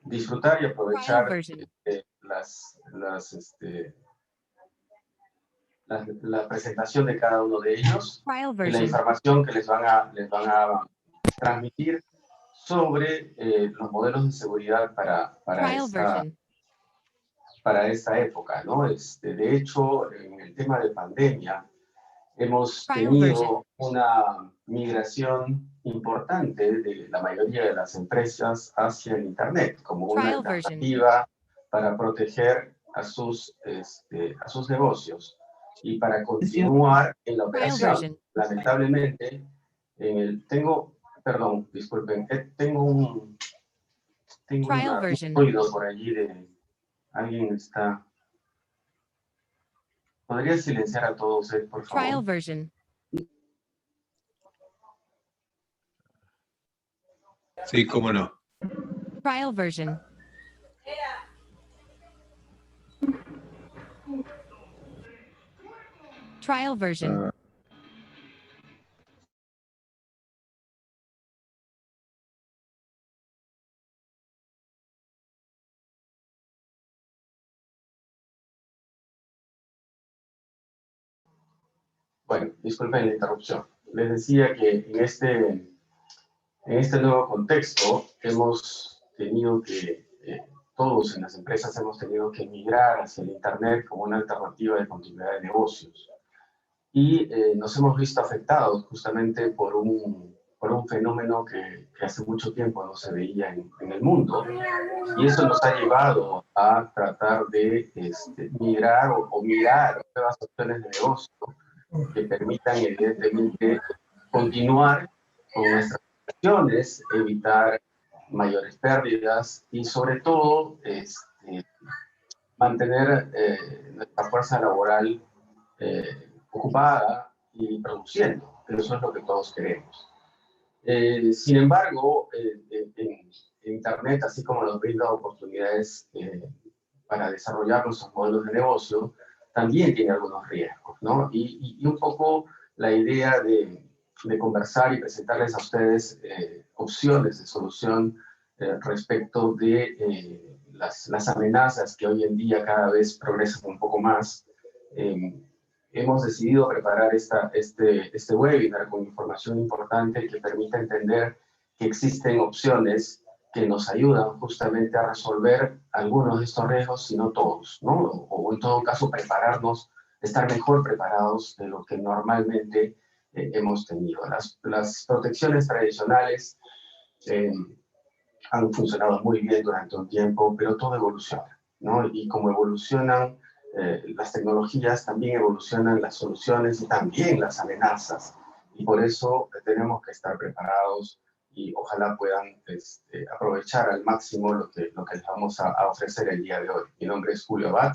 disfrutar y aprovechar la presentación de cada uno de ellos y la información que les van a transmitir sobre los modelos de seguridad para esta época, ¿no? De hecho, en el tema de pandemia, hemos tenido una migración importante de la mayoría de las empresas hacia el Internet como una alternativa para proteger a sus negocios y para continuar en la operación. Lamentablemente, perdón, disculpen, tengo un ruido por allí de alguien está... ¿Podría silenciar a todos, por favor? Trial version. Sí, cómo no. Trial version. Trial version. Bueno, disculpen la interrupción. Les decía que en este nuevo contexto hemos tenido que, todos en las empresas hemos tenido que migrar hacia el Internet como una alternativa de continuidad de negocios. Y nos hemos visto afectados justamente por un fenómeno que hace mucho tiempo no se veía en el mundo. Y eso nos ha llevado a tratar de migrar o mirar nuevas opciones de negocio que permitan evidentemente continuar con nuestras acciones, evitar mayores pérdidas y sobre todo mantener nuestra fuerza laboral ocupada y produciendo, que eso es lo que todos queremos. Sin embargo, en Internet, así como nos brinda oportunidades para desarrollar nuestros modelos de negocio, también tiene algunos riesgos, ¿no? Y un poco la idea de conversar y presentarles a ustedes opciones de solución respecto de las amenazas que hoy en día cada vez progresan un poco más. Hemos decidido preparar este webinar con información importante que permita entender que existen opciones que nos ayudan justamente a resolver algunos de estos riesgos, si no todos, ¿no? O en todo caso prepararnos, estar mejor preparados de lo que normalmente hemos tenido. Las protecciones tradicionales han funcionado muy bien durante un tiempo, pero todo evoluciona, ¿no? Y como evolucionan las tecnologías, también evolucionan las soluciones y también las amenazas. Y por eso tenemos que estar preparados y ojalá puedan aprovechar al máximo lo que les vamos a ofrecer el día de hoy. Mi nombre es Julio Abad,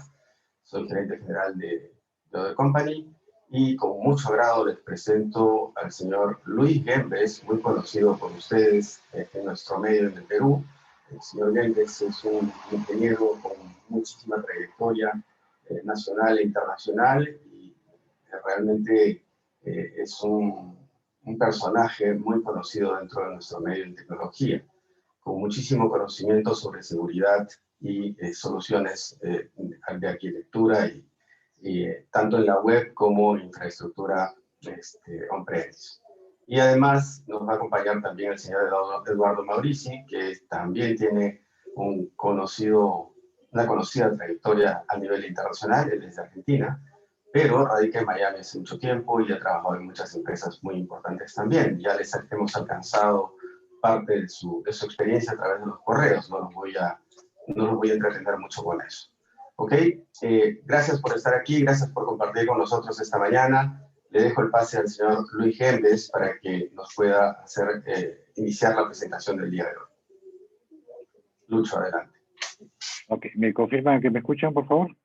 soy gerente general de The Company y con mucho agrado les presento al señor Luis Gembes, muy conocido por ustedes en nuestro medio en el Perú. El señor Gembes es un ingeniero con muchísima trayectoria nacional e internacional y realmente es un personaje muy conocido dentro de nuestro medio en tecnología, con muchísimo conocimiento sobre seguridad y soluciones de arquitectura y tanto en la web como infraestructura on-premise. Y además nos va a acompañar también el señor Eduardo Maurici, que también tiene una conocida trayectoria a nivel internacional, él es de Argentina, pero radica en Miami hace mucho tiempo y ha trabajado en muchas empresas muy importantes también. Ya les hemos alcanzado parte de su experiencia a través de los correos, no los voy a entretener mucho con eso. ¿Ok? Gracias por estar aquí, gracias por compartir con nosotros esta mañana. Le dejo el pase al señor Luis Gembes para que nos pueda iniciar la presentación del día de hoy. Lucho, adelante. Ok, ¿me confirman que me escuchan, por favor?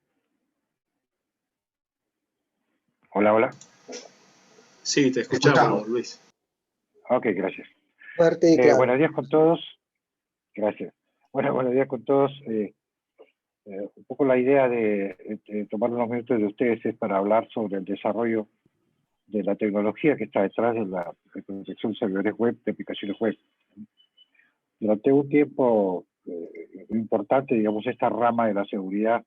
Hola, hola. Sí, te escuchamos, Luis. Ok, gracias. Fuerte y claro. Buenos días con todos. Gracias. Bueno, buenos días con todos. Un poco la idea de tomar unos minutos de ustedes es para hablar sobre el desarrollo de la tecnología que está detrás de la protección de servidores web, de aplicaciones web. Durante un tiempo importante, digamos, esta rama de la seguridad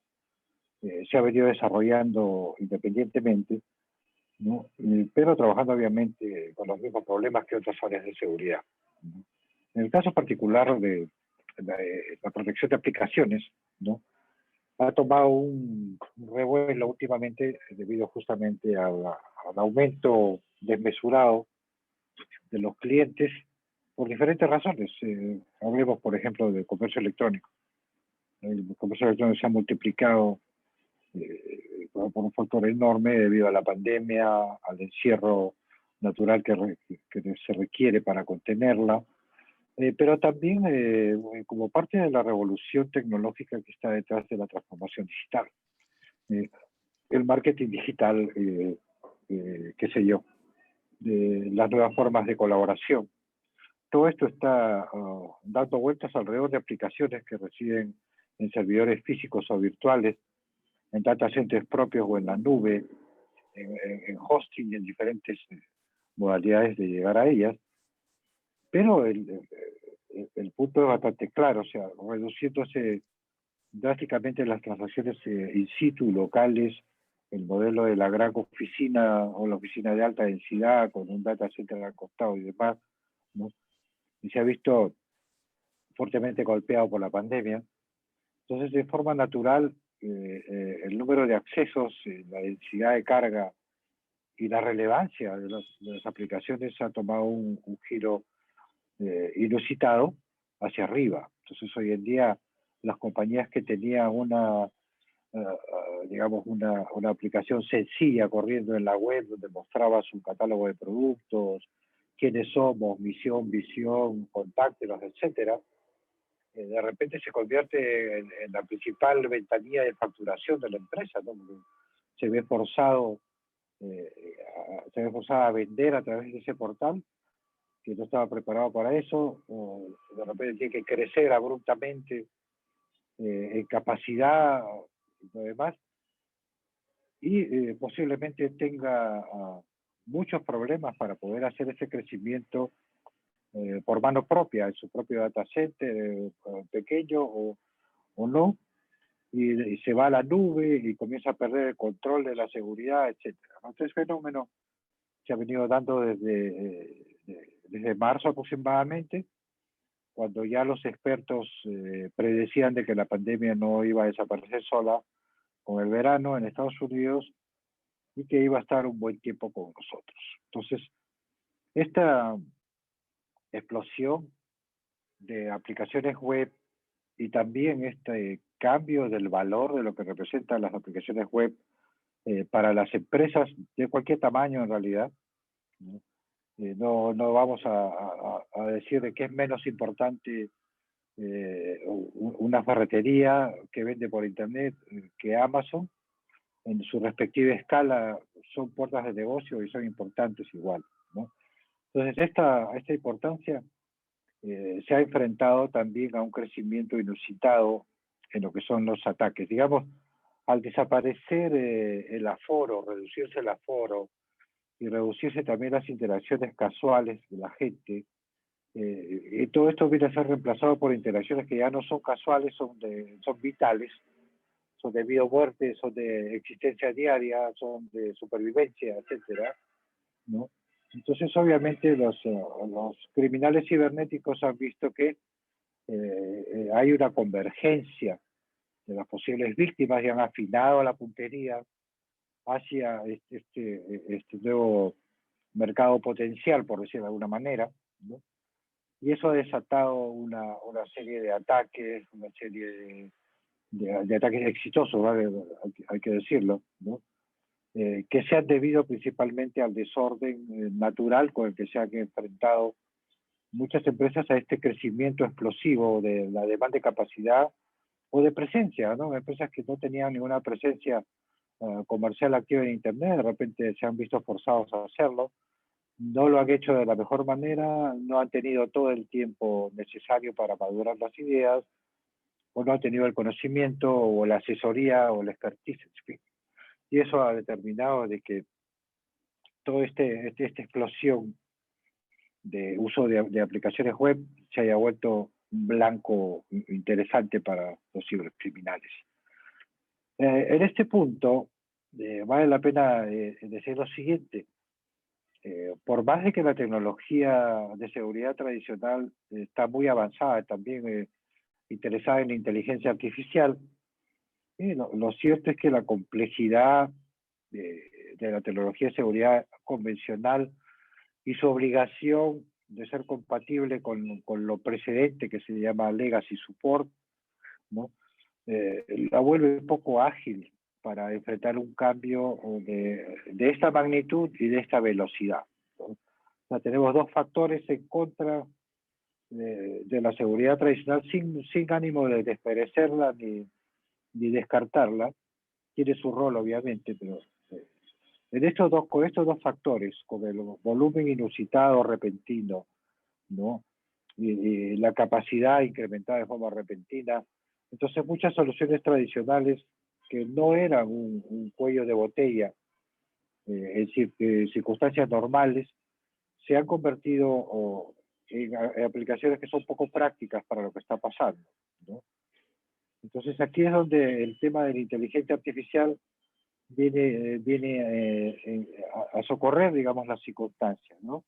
se ha venido desarrollando independientemente, ¿no? Pero trabajando obviamente con los mismos problemas que otras áreas de seguridad, ¿no? En el caso particular de la protección de aplicaciones, ¿no? Ha tomado un revuelo últimamente debido justamente al aumento desmesurado de los clientes por diferentes razones. Hablemos, por ejemplo, del comercio electrónico. El comercio electrónico se ha multiplicado por un factor enorme debido a la pandemia, al encierro natural que se requiere para contenerla, pero también como parte de la revolución tecnológica que está detrás de la transformación digital. El marketing digital, qué sé yo, las nuevas formas de colaboración. Todo esto está dando vueltas alrededor de aplicaciones que residen en servidores físicos o virtuales, en data centers propios o en la nube, en hosting y en diferentes modalidades de llegar a ellas. Pero el punto es bastante claro, o sea, reduciéndose drásticamente las transacciones in situ, locales, el modelo de la gran oficina o la oficina de alta densidad con un data center al costado y demás, ¿no? Y se ha visto fuertemente golpeado por la pandemia. Entonces, de forma natural, el número de accesos, la densidad de carga y la relevancia de las aplicaciones ha tomado un giro inusitado hacia arriba. Entonces, hoy en día, las compañías que tenían digamos, una aplicación sencilla corriendo en la web donde mostraba su catálogo de productos, quiénes somos, misión, visión, contáctenos, etcétera, de repente se convierte en la principal ventanilla de facturación de la empresa, ¿no? Se ve forzado a vender a través de ese portal, que no estaba preparado para eso, o de repente tiene que crecer abruptamente en capacidad y lo demás, y posiblemente tenga muchos problemas para poder hacer ese crecimiento por mano propia, en su propio data center pequeño o no, y se va a la nube y comienza a perder el control de la seguridad, etcétera. Entonces, fenómeno se ha venido dando desde marzo aproximadamente, cuando ya los expertos predecían de que la pandemia no iba a desaparecer sola con el verano en Estados Unidos y que iba a estar un buen tiempo con nosotros. Entonces, esta explosión de aplicaciones web y también este cambio del valor de lo que representan las aplicaciones web para las empresas de cualquier tamaño en realidad, ¿no? No vamos a decir de que es menos importante una ferretería que vende por internet que Amazon. En su respectiva escala son puertas de negocio y son importantes igual, ¿no? Entonces esta importancia se ha enfrentado también a un crecimiento inusitado en lo que son los ataques. Digamos, al desaparecer el aforo, reducirse el aforo y reducirse también las interacciones casuales de la gente, y todo esto viene a ser reemplazado por interacciones que ya no son casuales, son vitales, son de vida o muerte, son de existencia diaria, son de supervivencia, etcétera, ¿no? Entonces, obviamente, los criminales cibernéticos han visto que hay una convergencia de las posibles víctimas y han afinado la puntería hacia este nuevo mercado potencial, por decirlo de alguna manera, ¿no? Y eso ha desatado una serie de ataques, una serie de ataques exitosos, ¿vale? Hay que decirlo, ¿no? Que se han debido principalmente al desorden natural con el que se han enfrentado muchas empresas a este crecimiento explosivo de la demanda de capacidad o de presencia, ¿no? Empresas que no tenían ninguna presencia comercial activa en Internet, de repente se han visto forzados a hacerlo, no lo han hecho de la mejor manera, no han tenido todo el tiempo necesario para madurar las ideas, o no han tenido el conocimiento, o la asesoría, o la expertise, en fin. Y eso ha determinado de que toda esta explosión de uso de aplicaciones web se haya vuelto blanco interesante para los cibercriminales. En este punto, vale la pena decir lo siguiente. Por más de que la tecnología de seguridad tradicional está muy avanzada, también interesada en la inteligencia artificial, lo cierto es que la complejidad de la tecnología de seguridad convencional y su obligación de ser compatible con lo precedente que se llama legacy support, ¿no? La vuelve poco ágil para enfrentar un cambio de esta magnitud y de esta velocidad, ¿no? O sea, tenemos dos factores en contra de la seguridad tradicional sin ánimo de desperecerla ni descartarla. Tiene su rol, obviamente, pero con estos dos factores, con el volumen inusitado, repentino, ¿no? Y la capacidad incrementada de forma repentina, entonces muchas soluciones tradicionales que no eran un cuello de botella en circunstancias normales, se han convertido en aplicaciones que son poco prácticas para lo que está pasando, ¿no? Entonces aquí es donde el tema de la inteligencia artificial viene a socorrer, digamos, las circunstancias, ¿no?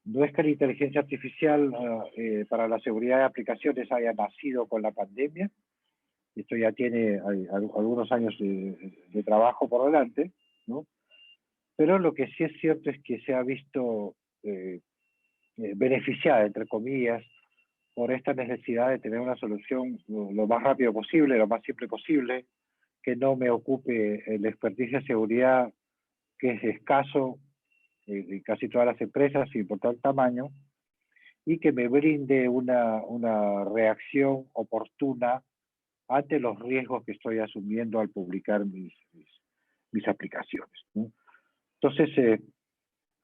No es que la inteligencia artificial para la seguridad de aplicaciones haya nacido con la pandemia. Esto ya tiene algunos años de trabajo por delante, ¿no? Pero lo que sí es cierto es que se ha visto beneficiada, entre comillas, por esta necesidad de tener una solución lo más rápido posible, lo más simple posible, que no me ocupe el expertise de seguridad, que es escaso en casi todas las empresas, sin importar el tamaño, y que me brinde una reacción oportuna ante los riesgos que estoy asumiendo al publicar mis aplicaciones, ¿no? Entonces,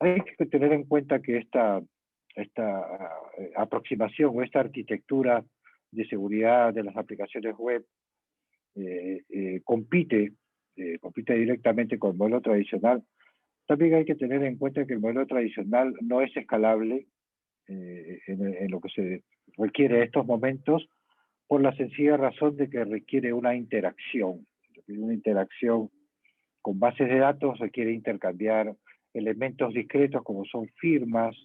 hay que tener en cuenta que esta aproximación o esta arquitectura de seguridad de las aplicaciones web compite directamente con el modelo tradicional. También hay que tener en cuenta que el modelo tradicional no es escalable en lo que se requiere en estos momentos, por la sencilla razón de que requiere una interacción con bases de datos, requiere intercambiar elementos discretos como son firmas,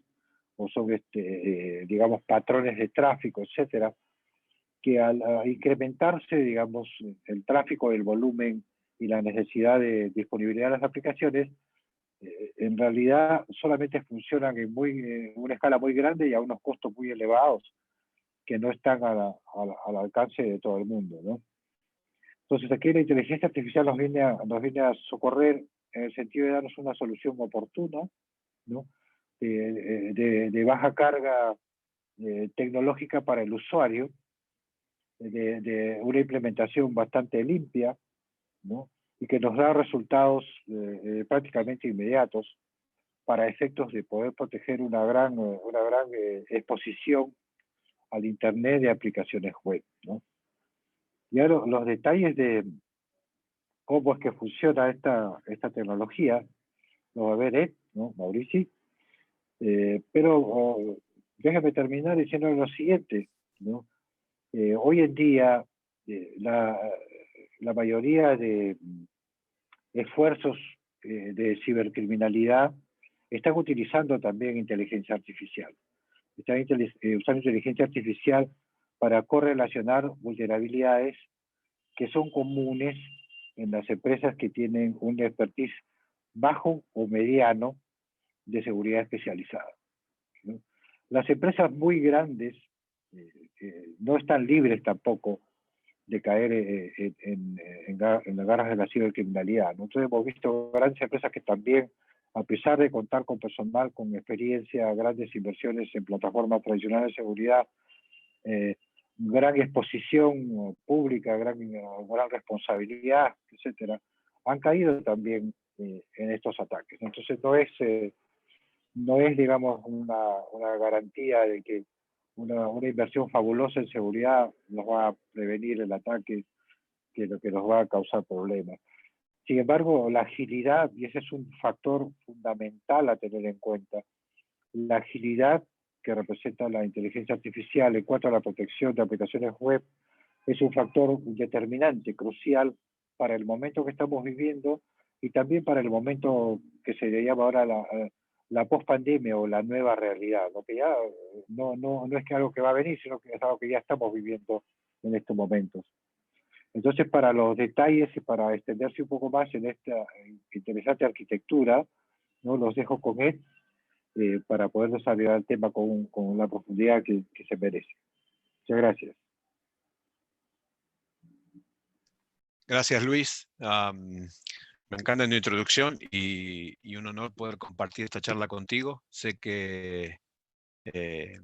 o son, digamos, patrones de tráfico, etcétera, que al incrementarse, digamos, el tráfico, el volumen y la necesidad de disponibilidad de las aplicaciones, en realidad solamente funcionan en una escala muy grande y a unos costos muy elevados que no están al alcance de todo el mundo, ¿no? Entonces aquí la inteligencia artificial nos viene a socorrer en el sentido de darnos una solución oportuna, ¿no? De baja carga tecnológica para el usuario, de una implementación bastante limpia, ¿no? Y que nos da resultados prácticamente inmediatos para efectos de poder proteger una gran exposición al Internet de aplicaciones web, ¿no? Y ahora los detalles de cómo es que funciona esta tecnología lo va a ver Ed, ¿no? Maurici, pero déjame terminar diciendo lo siguiente, ¿no? Hoy en día la mayoría de esfuerzos de cibercriminalidad están utilizando también inteligencia artificial. Están usando inteligencia artificial para correlacionar vulnerabilidades que son comunes en las empresas que tienen un expertise bajo o mediano de seguridad especializada, ¿no? Las empresas muy grandes no están libres tampoco de caer en las garras de la cibercriminalidad, ¿no? Entonces hemos visto grandes empresas que también, a pesar de contar con personal, con experiencia, grandes inversiones en plataformas tradicionales de seguridad, gran exposición pública, gran responsabilidad, etcétera, han caído también en estos ataques. Entonces no es digamos, una garantía de que una inversión fabulosa en seguridad nos va a prevenir el ataque, que lo que nos va a causar problemas. Sin embargo, la agilidad, y ese es un factor fundamental a tener en cuenta, la agilidad que representa la inteligencia artificial en cuanto a la protección de aplicaciones web es un factor determinante, crucial para el momento que estamos viviendo y también para el momento que se le llama ahora la post-pandemia o la nueva realidad, ¿no? Que ya no es que algo que va a venir, sino que es algo que ya estamos viviendo en estos momentos. Entonces, para los detalles y para extenderse un poco más en esta interesante arquitectura, ¿no? Los dejo con él para poder desarrollar el tema con la profundidad que se merece. Muchas gracias. Gracias, Luis. Me encanta tu introducción y un honor poder compartir esta charla contigo. Sé que tienes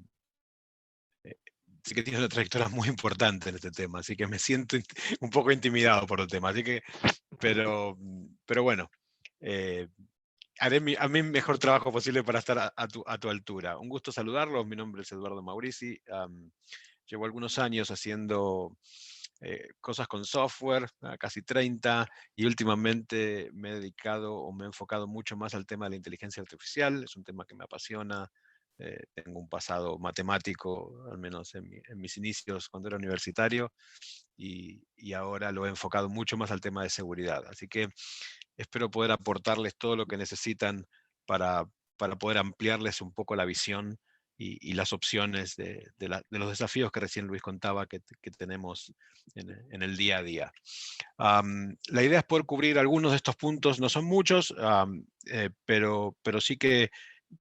una trayectoria muy importante en este tema, así que me siento un poco intimidado por el tema. Así que, pero bueno, haré a mi mejor trabajo posible para estar a tu altura. Un gusto saludarlos. Mi nombre es Eduardo Maurici. Llevo algunos años haciendo cosas con software, casi 30, y últimamente me he dedicado o me he enfocado mucho más al tema de la inteligencia artificial. Es un tema que me apasiona. Tengo un pasado matemático, al menos en mis inicios cuando era universitario, y ahora lo he enfocado mucho más al tema de seguridad. Así que espero poder aportarles todo lo que necesitan para poder ampliarles un poco la visión y las opciones de los desafíos que recién Luis contaba que tenemos en el día a día. La idea es poder cubrir algunos de estos puntos, no son muchos, pero sí que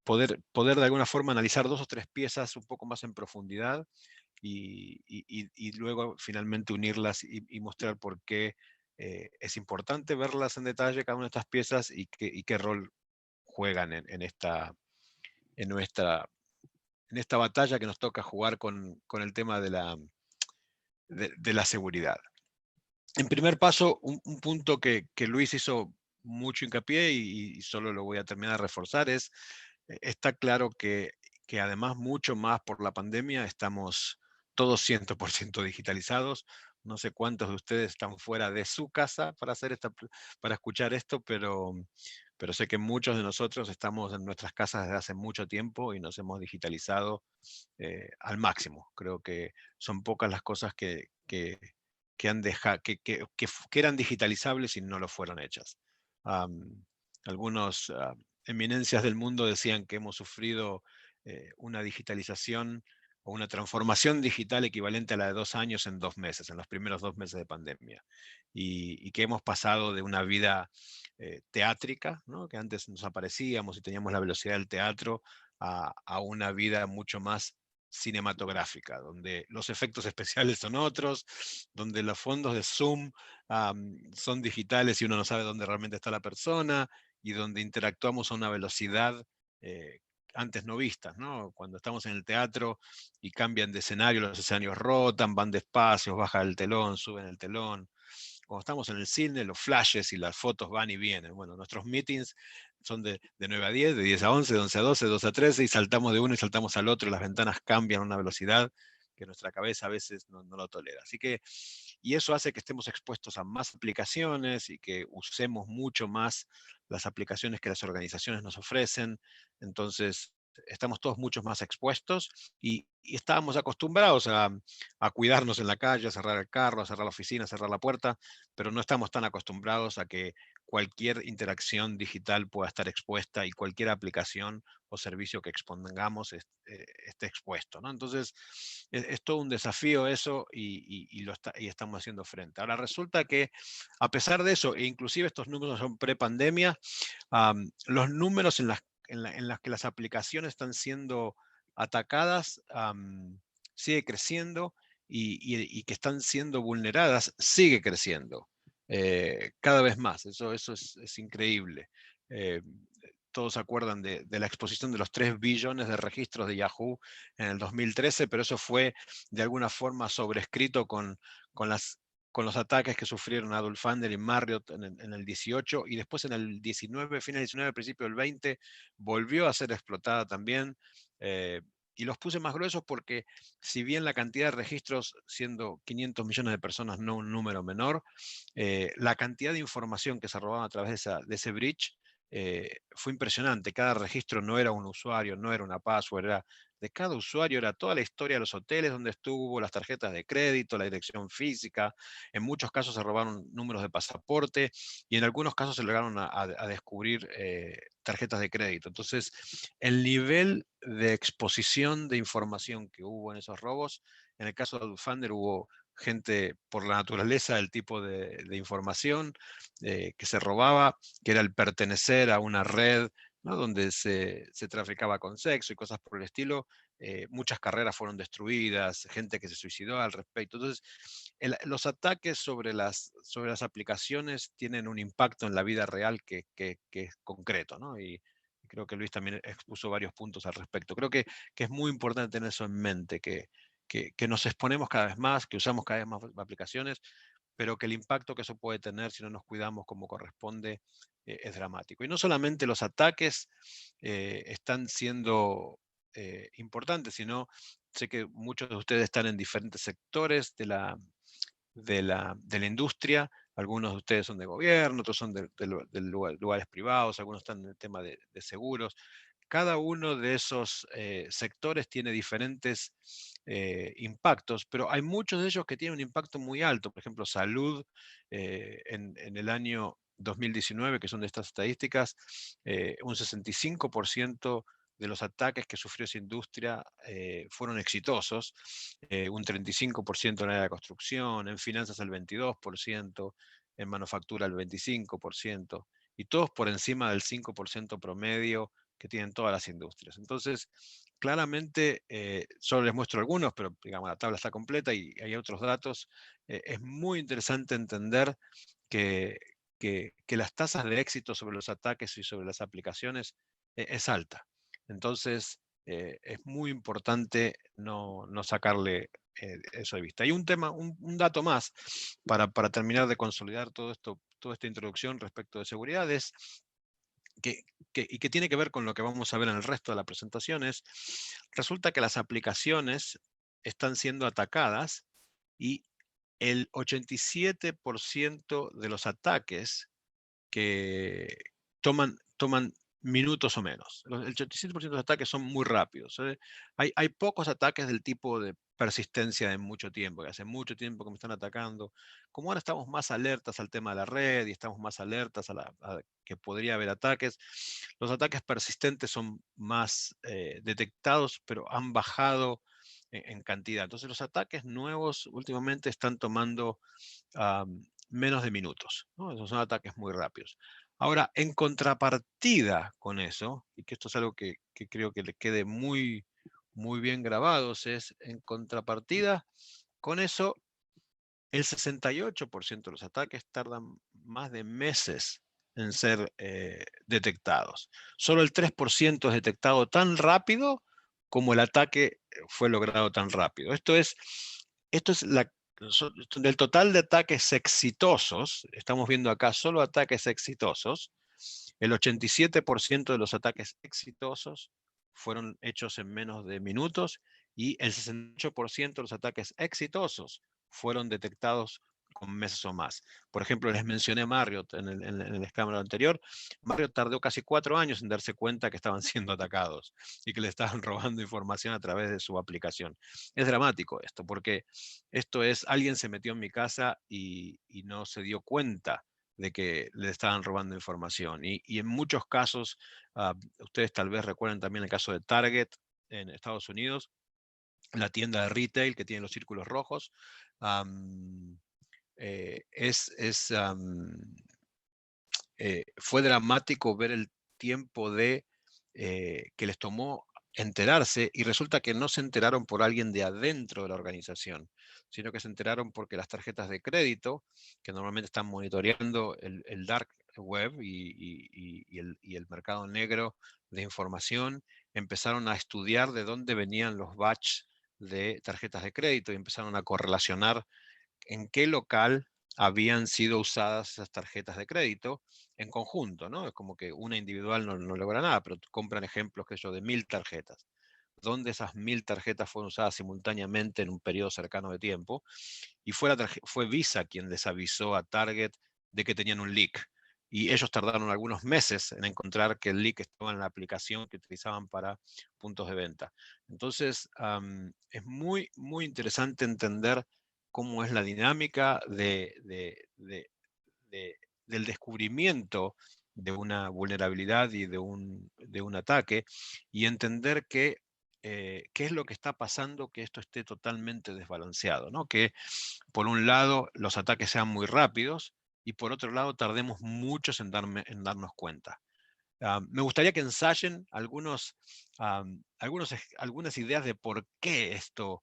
poder de alguna forma analizar 2 o 3 piezas un poco más en profundidad y luego finalmente unirlas y mostrar por qué es importante verlas en detalle cada una de estas piezas y qué rol juegan en esta batalla que nos toca jugar con el tema de la seguridad. En primer paso, un punto que Luis hizo mucho hincapié y solo lo voy a terminar de reforzar es, está claro que además mucho más por la pandemia estamos todos 100% digitalizados. No sé cuántos de ustedes están fuera de su casa para escuchar esto, pero sé que muchos de nosotros estamos en nuestras casas desde hace mucho tiempo y nos hemos digitalizado al máximo. Creo que son pocas las cosas que eran digitalizables y no lo fueron hechas. Algunos eminencias del mundo decían que hemos sufrido una digitalización o una transformación digital equivalente a la de 2 años en 2 meses, en los primeros 2 meses de pandemia. Y que hemos pasado de una vida teátrica, ¿no? Que antes nos aparecíamos y teníamos la velocidad del teatro, a una vida mucho más cinematográfica, donde los efectos especiales son otros, donde los fondos de Zoom son digitales y uno no sabe dónde realmente está la persona, y donde interactuamos a una velocidad antes no vistas, ¿no? Cuando estamos en el teatro y cambian de escenario, los escenarios rotan, van despacio, baja el telón, suben el telón. Cuando estamos en el cine, los flashes y las fotos van y vienen. Bueno, nuestros meetings son de 9 a 10, de 10 a 11, de 11 a 12, de 12 a 13, y saltamos de uno y saltamos al otro, y las ventanas cambian a una velocidad que nuestra cabeza a veces no lo tolera. Así que, y eso hace que estemos expuestos a más aplicaciones y que usemos mucho más las aplicaciones que las organizaciones nos ofrecen. Entonces, estamos todos mucho más expuestos y estábamos acostumbrados a cuidarnos en la calle, a cerrar el carro, a cerrar la oficina, a cerrar la puerta, pero no estamos tan acostumbrados a que cualquier interacción digital pueda estar expuesta y cualquier aplicación o servicio que expongamos esté expuesto, ¿no? Entonces, es todo un desafío eso y estamos haciendo frente. Ahora, resulta que a pesar de eso, e inclusive estos números son pre-pandemia, los números en las que las aplicaciones están siendo atacadas sigue creciendo y que están siendo vulneradas sigue creciendo cada vez más. Eso es increíble. Todos se acuerdan de la exposición de los 3 billones de registros de Yahoo en el 2013, pero eso fue de alguna forma sobrescrito con los ataques que sufrieron Adolf Sander y Marriott en el 18, y después en el 19, fin del 19, principio del 20, volvió a ser explotada también. Y los puse más gruesos porque, si bien la cantidad de registros, siendo 500 millones de personas no un número menor, la cantidad de información que se robaba a través de ese breach fue impresionante. Cada registro no era un usuario, no era una password, era de cada usuario, era toda la historia de los hoteles donde estuvo, las tarjetas de crédito, la dirección física. En muchos casos se robaron números de pasaporte y en algunos casos se lograron a descubrir tarjetas de crédito. Entonces, el nivel de exposición de información que hubo en esos robos, en el caso de Outlander hubo gente por la naturaleza del tipo de información que se robaba, que era el pertenecer a una red, ¿no?, donde se traficaba con sexo y cosas por el estilo. Muchas carreras fueron destruidas, gente que se suicidó al respecto. Entonces, los ataques sobre las aplicaciones tienen un impacto en la vida real que es concreto, ¿no? Y creo que Luis también expuso varios puntos al respecto. Creo que es muy importante tener eso en mente, que nos exponemos cada vez más, que usamos cada vez más aplicaciones, pero que el impacto que eso puede tener si no nos cuidamos como corresponde es dramático. Y no solamente los ataques están siendo importantes, sino sé que muchos de ustedes están en diferentes sectores de la industria. Algunos de ustedes son de gobierno, otros son de lugares privados, algunos están en el tema de seguros. Cada uno de esos sectores tiene diferentes impactos, pero hay muchos de ellos que tienen un impacto muy alto. Por ejemplo, salud, en el año 2019, que son de estas estadísticas, un 65% de los ataques que sufrió esa industria fueron exitosos, un 35% en el área de construcción, en finanzas el 22%, en manufactura el 25%, y todos por encima del 5% promedio que tienen todas las industrias. Entonces, claramente, solo les muestro algunos, pero digamos, la tabla está completa y hay otros datos. Es muy interesante entender que las tasas de éxito sobre los ataques y sobre las aplicaciones es alta. Entonces, es muy importante no sacarle eso de vista. Hay un tema, un dato más para terminar de consolidar todo esto, toda esta introducción respecto de seguridad, es y que tiene que ver con lo que vamos a ver en el resto de las presentaciones. Resulta que las aplicaciones están siendo atacadas y el 87% de los ataques que toman minutos o menos. El 87% de los ataques son muy rápidos. Hay pocos ataques del tipo de persistencia de mucho tiempo, que hace mucho tiempo que me están atacando. Como ahora estamos más alertas al tema de la red y estamos más alertas a que podría haber ataques, los ataques persistentes son más detectados, pero han bajado en cantidad. Entonces los ataques nuevos últimamente están tomando menos de minutos, ¿no? Esos son ataques muy rápidos. Ahora, en contrapartida con eso, y que esto es algo que creo que le quede muy, muy bien grabados, es en contrapartida con eso, el 68% de los ataques tardan más de meses en ser detectados. Solo el 3% es detectado tan rápido como el ataque fue logrado tan rápido. Esto es del total de ataques exitosos, estamos viendo acá solo ataques exitosos, el 87% de los ataques exitosos fueron hechos en menos de minutos y el 68% de los ataques exitosos fueron detectados con meses o más. Por ejemplo, les mencioné Marriott en el escándalo anterior. Marriott tardó casi 4 años en darse cuenta que estaban siendo atacados y que le estaban robando información a través de su aplicación. Es dramático esto, porque esto es, alguien se metió en mi casa y no se dio cuenta de que le estaban robando información. Y en muchos casos, ustedes tal vez recuerden también el caso de Target en Estados Unidos, la tienda de retail que tiene los círculos rojos. Fue dramático ver el tiempo que les tomó enterarse, y resulta que no se enteraron por alguien de adentro de la organización, sino que se enteraron porque las tarjetas de crédito, que normalmente están monitoreando el dark web y el mercado negro de información, empezaron a estudiar de dónde venían los batch de tarjetas de crédito y empezaron a correlacionar en qué local habían sido usadas esas tarjetas de crédito en conjunto, ¿no? Es como que una individual no logra nada, pero compran ejemplos que yo de 1000 tarjetas. ¿Dónde esas 1000 tarjetas fueron usadas simultáneamente en un periodo cercano de tiempo? Y fue Visa quien les avisó a Target de que tenían un leak. y ellos tardaron algunos meses en encontrar que el leak estaba en la aplicación que utilizaban para puntos de venta. Entonces, es muy, muy interesante entender cómo es la dinámica del descubrimiento de una vulnerabilidad y de un ataque, y entender qué es lo que está pasando que esto esté totalmente desbalanceado, ¿no? Que por un lado los ataques sean muy rápidos y por otro lado tardemos muchos en darnos cuenta. Me gustaría que ensayen algunas ideas de por qué esto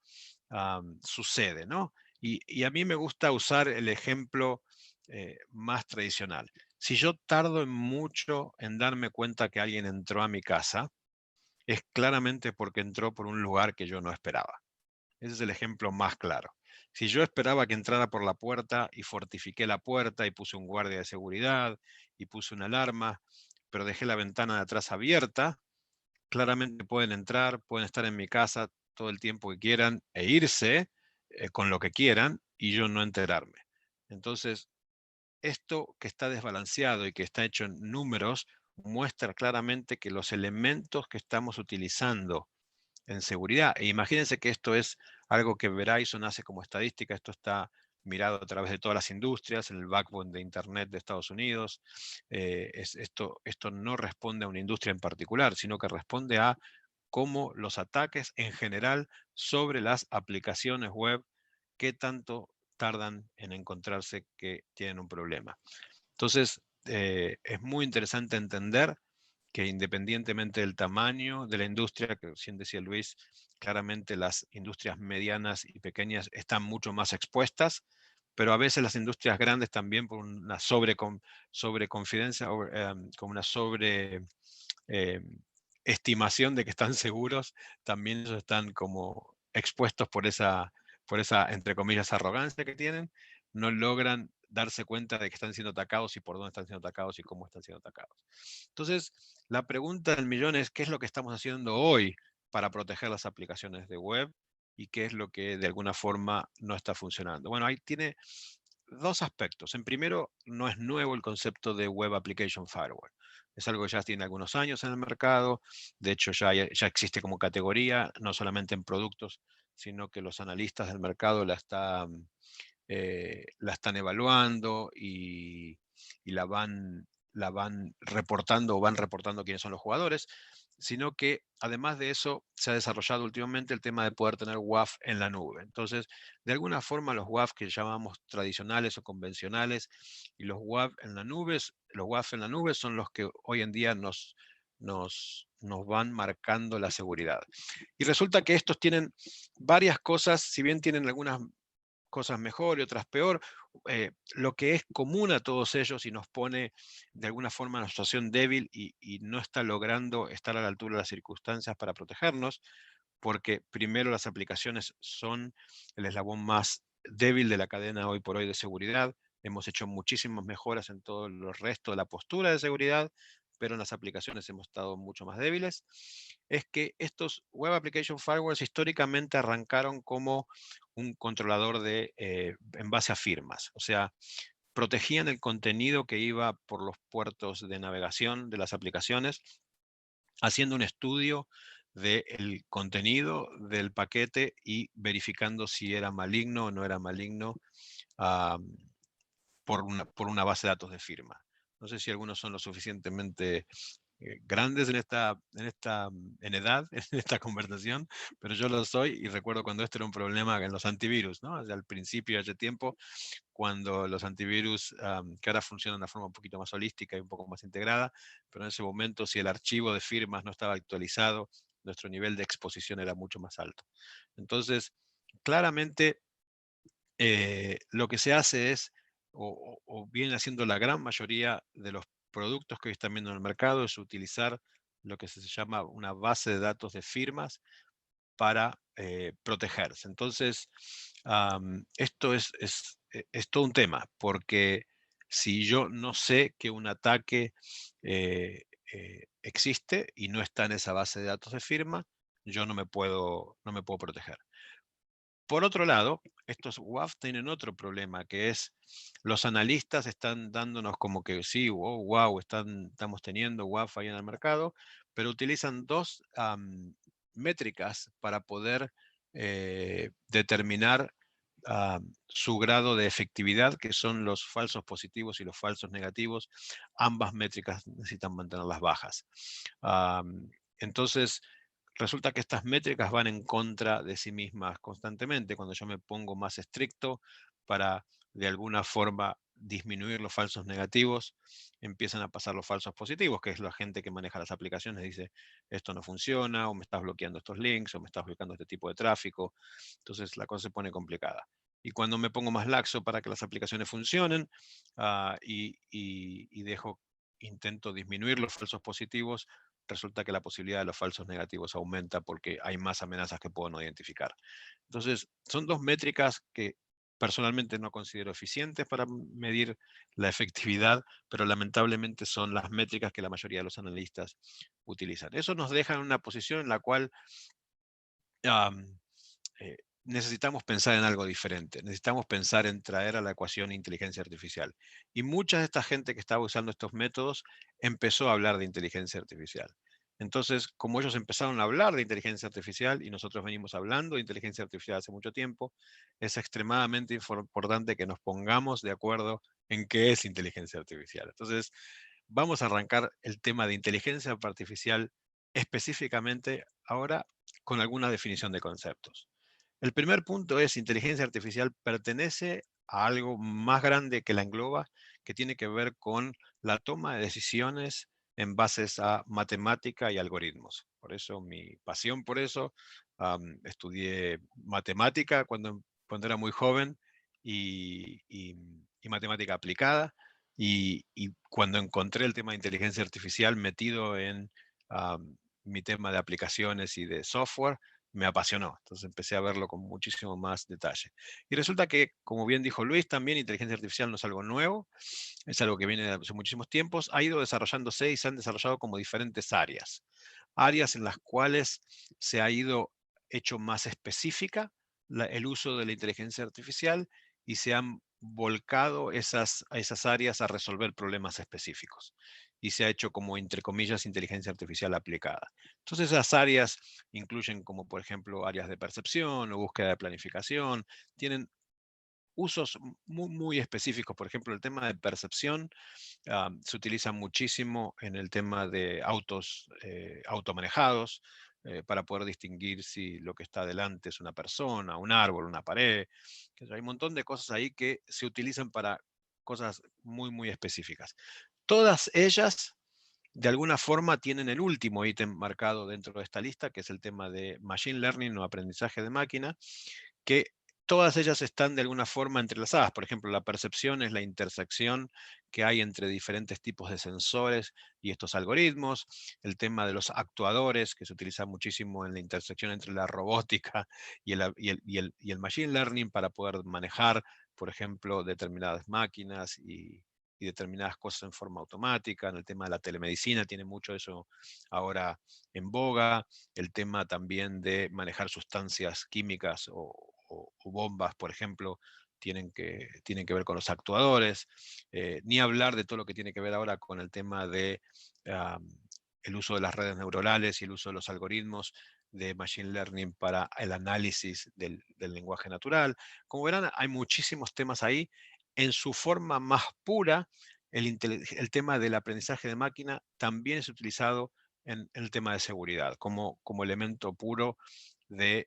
sucede, ¿no? Y a mí me gusta usar el ejemplo más tradicional. Si yo tardo mucho en darme cuenta que alguien entró a mi casa, es claramente porque entró por un lugar que yo no esperaba. Ese es el ejemplo más claro. Si yo esperaba que entrara por la puerta y fortifiqué la puerta y puse un guardia de seguridad y puse una alarma, pero dejé la ventana de atrás abierta, claramente pueden entrar, pueden estar en mi casa todo el tiempo que quieran e irse con lo que quieran y yo no enterarme. Entonces, esto que está desbalanceado y que está hecho en números muestra claramente que los elementos que estamos utilizando en seguridad, e imagínense que esto es algo que Verizon hace como estadística, esto está mirado a través de todas las industrias, en el backbone de Internet de Estados Unidos. Esto no responde a una industria en particular, sino que responde a cómo los ataques en general sobre las aplicaciones web, qué tanto tardan en encontrarse que tienen un problema. Entonces, es muy interesante entender que independientemente del tamaño de la industria, que recién decía Luis, claramente las industrias medianas y pequeñas están mucho más expuestas, pero a veces las industrias grandes también por una sobreconfidencia, como una estimación de que están seguros, también ellos están como expuestos por esa, entre comillas, arrogancia que tienen, no logran darse cuenta de que están siendo atacados y por dónde están siendo atacados y cómo están siendo atacados. Entonces, la pregunta del millón es, ¿qué es lo que estamos haciendo hoy para proteger las aplicaciones de web? ¿Y qué es lo que de alguna forma no está funcionando? Bueno, ahí tiene dos aspectos. En primero, no es nuevo el concepto de Web Application Firewall. Es algo que ya tiene algunos años en el mercado. De hecho, ya existe como categoría, no solamente en productos, sino que los analistas del mercado la están evaluando y la van reportando o van reportando quiénes son los jugadores, sino que además de eso se ha desarrollado últimamente el tema de poder tener WAF en la nube. Entonces, de alguna forma los WAF que llamamos tradicionales o convencionales y los WAF en la nube, son los que hoy en día nos van marcando la seguridad. Y resulta que estos tienen varias cosas, si bien tienen algunas cosas mejor y otras peor, lo que es común a todos ellos y nos pone de alguna forma en una situación débil y no está logrando estar a la altura de las circunstancias para protegernos, porque primero las aplicaciones son el eslabón más débil de la cadena hoy por hoy de seguridad. Hemos hecho muchísimas mejoras en todo el resto de la postura de seguridad, pero en las aplicaciones hemos estado mucho más débiles. Es que estos Web Application Firewalls históricamente arrancaron como un controlador en base a firmas. O sea, protegían el contenido que iba por los puertos de navegación de las aplicaciones, haciendo un estudio del contenido del paquete y verificando si era maligno o no era maligno por una base de datos de firma. No sé si algunos son lo suficientemente grandes en edad, en esta conversación, pero yo lo soy y recuerdo cuando esto era un problema en los antivirus, ¿no? Al principio de ese tiempo, cuando los antivirus, que ahora funcionan de una forma un poquito más holística y un poco más integrada, pero en ese momento si el archivo de firmas no estaba actualizado, nuestro nivel de exposición era mucho más alto. Entonces, claramente lo que se hace es, o viene haciendo la gran mayoría de los productos que hoy están viendo en el mercado, es utilizar lo que se llama una base de datos de firmas para protegerse. Entonces, esto es todo un tema, porque si yo no sé que un ataque existe y no está en esa base de datos de firma, yo no me puedo proteger. Por otro lado, estos WAF tienen otro problema, que es los analistas están dándonos como que sí, wow, estamos teniendo WAF ahí en el mercado, pero utilizan dos métricas para poder determinar su grado de efectividad, que son los falsos positivos y los falsos negativos. Ambas métricas necesitan mantenerlas bajas. Entonces, resulta que estas métricas van en contra de sí mismas constantemente. Cuando yo me pongo más estricto para, de alguna forma, disminuir los falsos negativos, empiezan a pasar los falsos positivos, que es la gente que maneja las aplicaciones, dice, esto no funciona, o me estás bloqueando estos links, o me estás bloqueando este tipo de tráfico. Entonces la cosa se pone complicada. Y cuando me pongo más laxo para que las aplicaciones funcionen intento disminuir los falsos positivos, resulta que la posibilidad de los falsos negativos aumenta porque hay más amenazas que puedo no identificar. Entonces, son dos métricas que personalmente no considero eficientes para medir la efectividad, pero lamentablemente son las métricas que la mayoría de los analistas utilizan. Eso nos deja en una posición en la cual necesitamos pensar en algo diferente. Necesitamos pensar en traer a la ecuación inteligencia artificial. Y mucha de esta gente que estaba usando estos métodos empezó a hablar de inteligencia artificial. Entonces, como ellos empezaron a hablar de inteligencia artificial y nosotros venimos hablando de inteligencia artificial hace mucho tiempo, es extremadamente importante que nos pongamos de acuerdo en qué es inteligencia artificial. Entonces, vamos a arrancar el tema de inteligencia artificial específicamente ahora con alguna definición de conceptos. El primer punto es inteligencia artificial pertenece a algo más grande que la engloba, que tiene que ver con la toma de decisiones en bases a matemática y algoritmos. Por eso mi pasión por eso, estudié matemática cuando era muy joven y matemática aplicada, y cuando encontré el tema de inteligencia artificial metido en mi tema de aplicaciones y de software, me apasionó. Entonces empecé a verlo con muchísimo más detalle. Y resulta que, como bien dijo Luis, también inteligencia artificial no es algo nuevo, es algo que viene de hace muchísimos tiempos. Ha ido desarrollándose y se han desarrollado como diferentes áreas. Áreas en las cuales se ha ido hecho más específica el uso de la inteligencia artificial y se han volcado a esas áreas a resolver problemas específicos. Y se ha hecho como, entre comillas, inteligencia artificial aplicada. Entonces esas áreas incluyen como, por ejemplo, áreas de percepción o búsqueda de planificación. Tienen usos muy específicos. Por ejemplo, el tema de percepción se utiliza muchísimo en el tema de autos automanejados, para poder distinguir si lo que está delante es una persona, un árbol, una pared. Hay un montón de cosas ahí que se utilizan para cosas muy específicas. Todas ellas, de alguna forma, tienen el último ítem marcado dentro de esta lista, que es el tema de Machine Learning o aprendizaje de máquina, que todas ellas están de alguna forma entrelazadas. Por ejemplo, la percepción es la intersección que hay entre diferentes tipos de sensores y estos algoritmos. El tema de los actuadores, que se utiliza muchísimo en la intersección entre la robótica y el machine learning para poder manejar, por ejemplo, determinadas máquinas y determinadas cosas en forma automática. En el tema de la telemedicina tiene mucho eso ahora en boga. El tema también de manejar sustancias químicas o bombas, por ejemplo, tienen que ver con los actuadores. Ni hablar de todo lo que tiene que ver ahora con el tema de el uso de las redes neuronales y el uso de los algoritmos de Machine Learning para el análisis del lenguaje natural. Como verán, hay muchísimos temas ahí. En su forma más pura, el tema del aprendizaje de máquina también es utilizado en el tema de seguridad, como elemento puro de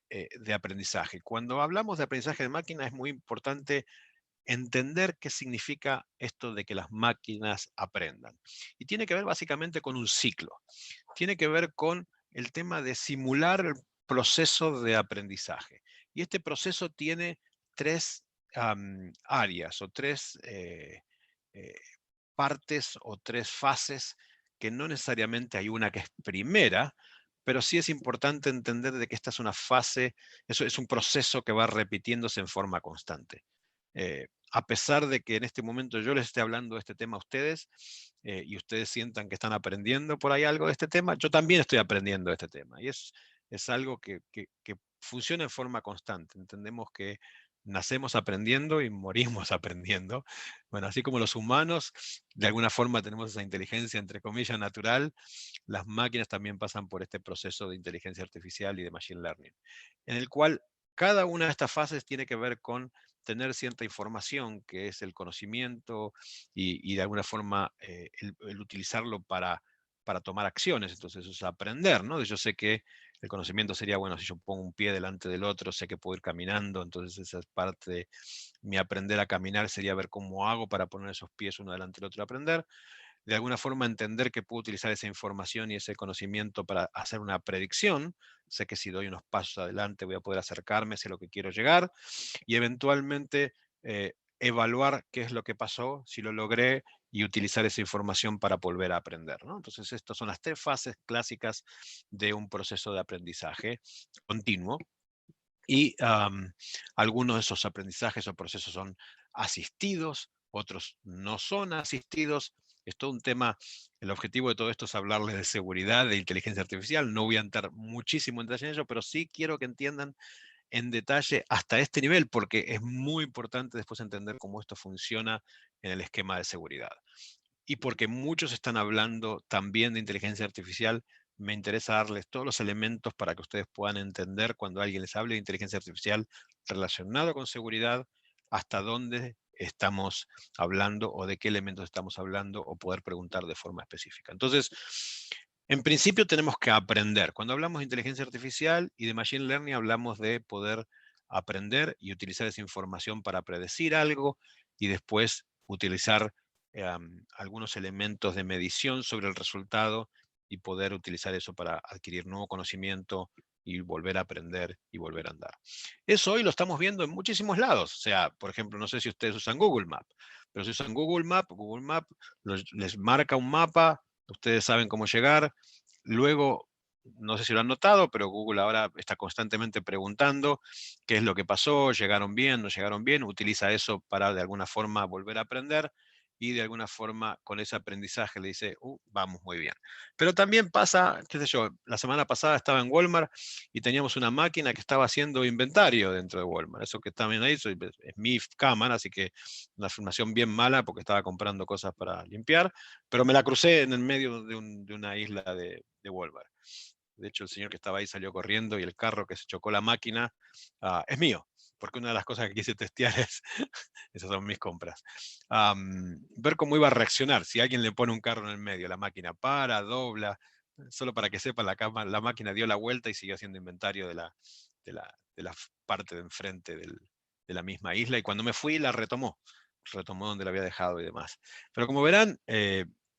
aprendizaje. Cuando hablamos de aprendizaje de máquina es muy importante entender qué significa esto de que las máquinas aprendan. Y tiene que ver básicamente con un ciclo. Tiene que ver con el tema de simular el proceso de aprendizaje. Y este proceso tiene tres áreas o tres partes o tres fases, que no necesariamente hay una que es primera, pero sí es importante entender de que esta es una fase, eso es un proceso que va repitiéndose en forma constante. A pesar de que en este momento yo les esté hablando de este tema a ustedes, y ustedes sientan que están aprendiendo por ahí algo de este tema, yo también estoy aprendiendo de este tema. Y es algo que funciona en forma constante. Entendemos que nacemos aprendiendo y morimos aprendiendo. Bueno, así como los humanos, de alguna forma tenemos esa inteligencia, entre comillas, natural, las máquinas también pasan por este proceso de inteligencia artificial y de machine learning, en el cual cada una de estas fases tiene que ver con tener cierta información, que es el conocimiento, y de alguna forma el utilizarlo para tomar acciones. Entonces eso es aprender, ¿no? Yo sé que el conocimiento sería, bueno, si yo pongo un pie delante del otro, sé que puedo ir caminando, entonces esa es parte de mi aprender a caminar, sería ver cómo hago para poner esos pies uno delante del otro y aprender. De alguna forma entender que puedo utilizar esa información y ese conocimiento para hacer una predicción. Sé que si doy unos pasos adelante voy a poder acercarme, sé lo que quiero llegar, y eventualmente evaluar qué es lo que pasó, si lo logré, y utilizar esa información para volver a aprender, ¿no? Entonces, estas son las 3 fases clásicas de un proceso de aprendizaje continuo. Y algunos de esos aprendizajes o procesos son asistidos, otros no son asistidos. Es todo un tema. El objetivo de todo esto es hablarles de seguridad, de inteligencia artificial. No voy a entrar muchísimo en detalle en ello, pero sí quiero que entiendan en detalle hasta este nivel, porque es muy importante después entender cómo esto funciona en el esquema de seguridad. Y porque muchos están hablando también de inteligencia artificial, me interesa darles todos los elementos para que ustedes puedan entender cuando alguien les hable de inteligencia artificial relacionado con seguridad, hasta dónde estamos hablando o de qué elementos estamos hablando, o poder preguntar de forma específica. Entonces, en principio tenemos que aprender. Cuando hablamos de inteligencia artificial y de machine learning, hablamos de poder aprender y utilizar esa información para predecir algo, y después utilizar algunos elementos de medición sobre el resultado y poder utilizar eso para adquirir nuevo conocimiento y volver a aprender y volver a andar. Eso hoy lo estamos viendo en muchísimos lados. O sea, por ejemplo, no sé si ustedes usan Google Maps, pero si usan Google Maps les marca un mapa, ustedes saben cómo llegar. Luego, no sé si lo han notado, pero Google ahora está constantemente preguntando qué es lo que pasó, llegaron bien, no llegaron bien, utiliza eso para de alguna forma volver a aprender, y de alguna forma con ese aprendizaje le dice, vamos muy bien. Pero también pasa, qué sé yo, la semana pasada estaba en Walmart y teníamos una máquina que estaba haciendo inventario dentro de Walmart. Eso que también ahí es mi cámara, así que una filmación bien mala porque estaba comprando cosas para limpiar, pero me la crucé en el medio de una isla de Walmart. De hecho, el señor que estaba ahí salió corriendo, y el carro que se chocó la máquina es mío, porque una de las cosas que quise testear es, esas son mis compras, ver cómo iba a reaccionar si alguien le pone un carro en el medio. La máquina para, dobla, solo para que sepan, la máquina dio la vuelta y siguió haciendo inventario de la parte de enfrente de la misma isla, y cuando me fui la retomó donde la había dejado y demás. Pero como verán,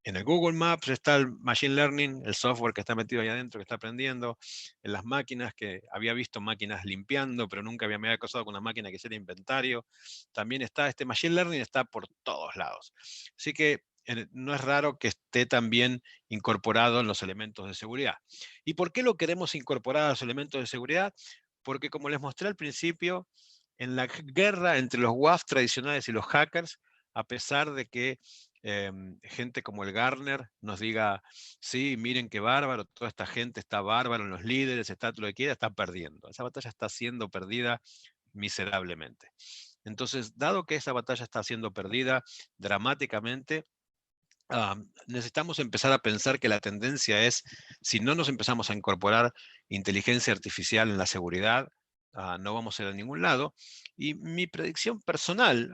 en el Google Maps está el Machine Learning, el software que está metido ahí adentro, que está aprendiendo. En las máquinas, que había visto máquinas limpiando, pero nunca me había cruzado con una máquina que hiciera inventario. También está este Machine Learning, está por todos lados. Así que no es raro que esté también incorporado en los elementos de seguridad. ¿Y por qué lo queremos incorporar a los elementos de seguridad? Porque, como les mostré al principio, en la guerra entre los WAF tradicionales y los hackers, a pesar de que gente como el Gartner nos diga, sí, miren qué bárbaro, toda esta gente está bárbaro, en los líderes, está todo lo que quiera, está perdiendo. Esa batalla está siendo perdida miserablemente. Entonces, dado que esa batalla está siendo perdida dramáticamente, necesitamos empezar a pensar que la tendencia es, si no nos empezamos a incorporar inteligencia artificial en la seguridad, no vamos a ir a ningún lado. Y mi predicción personal,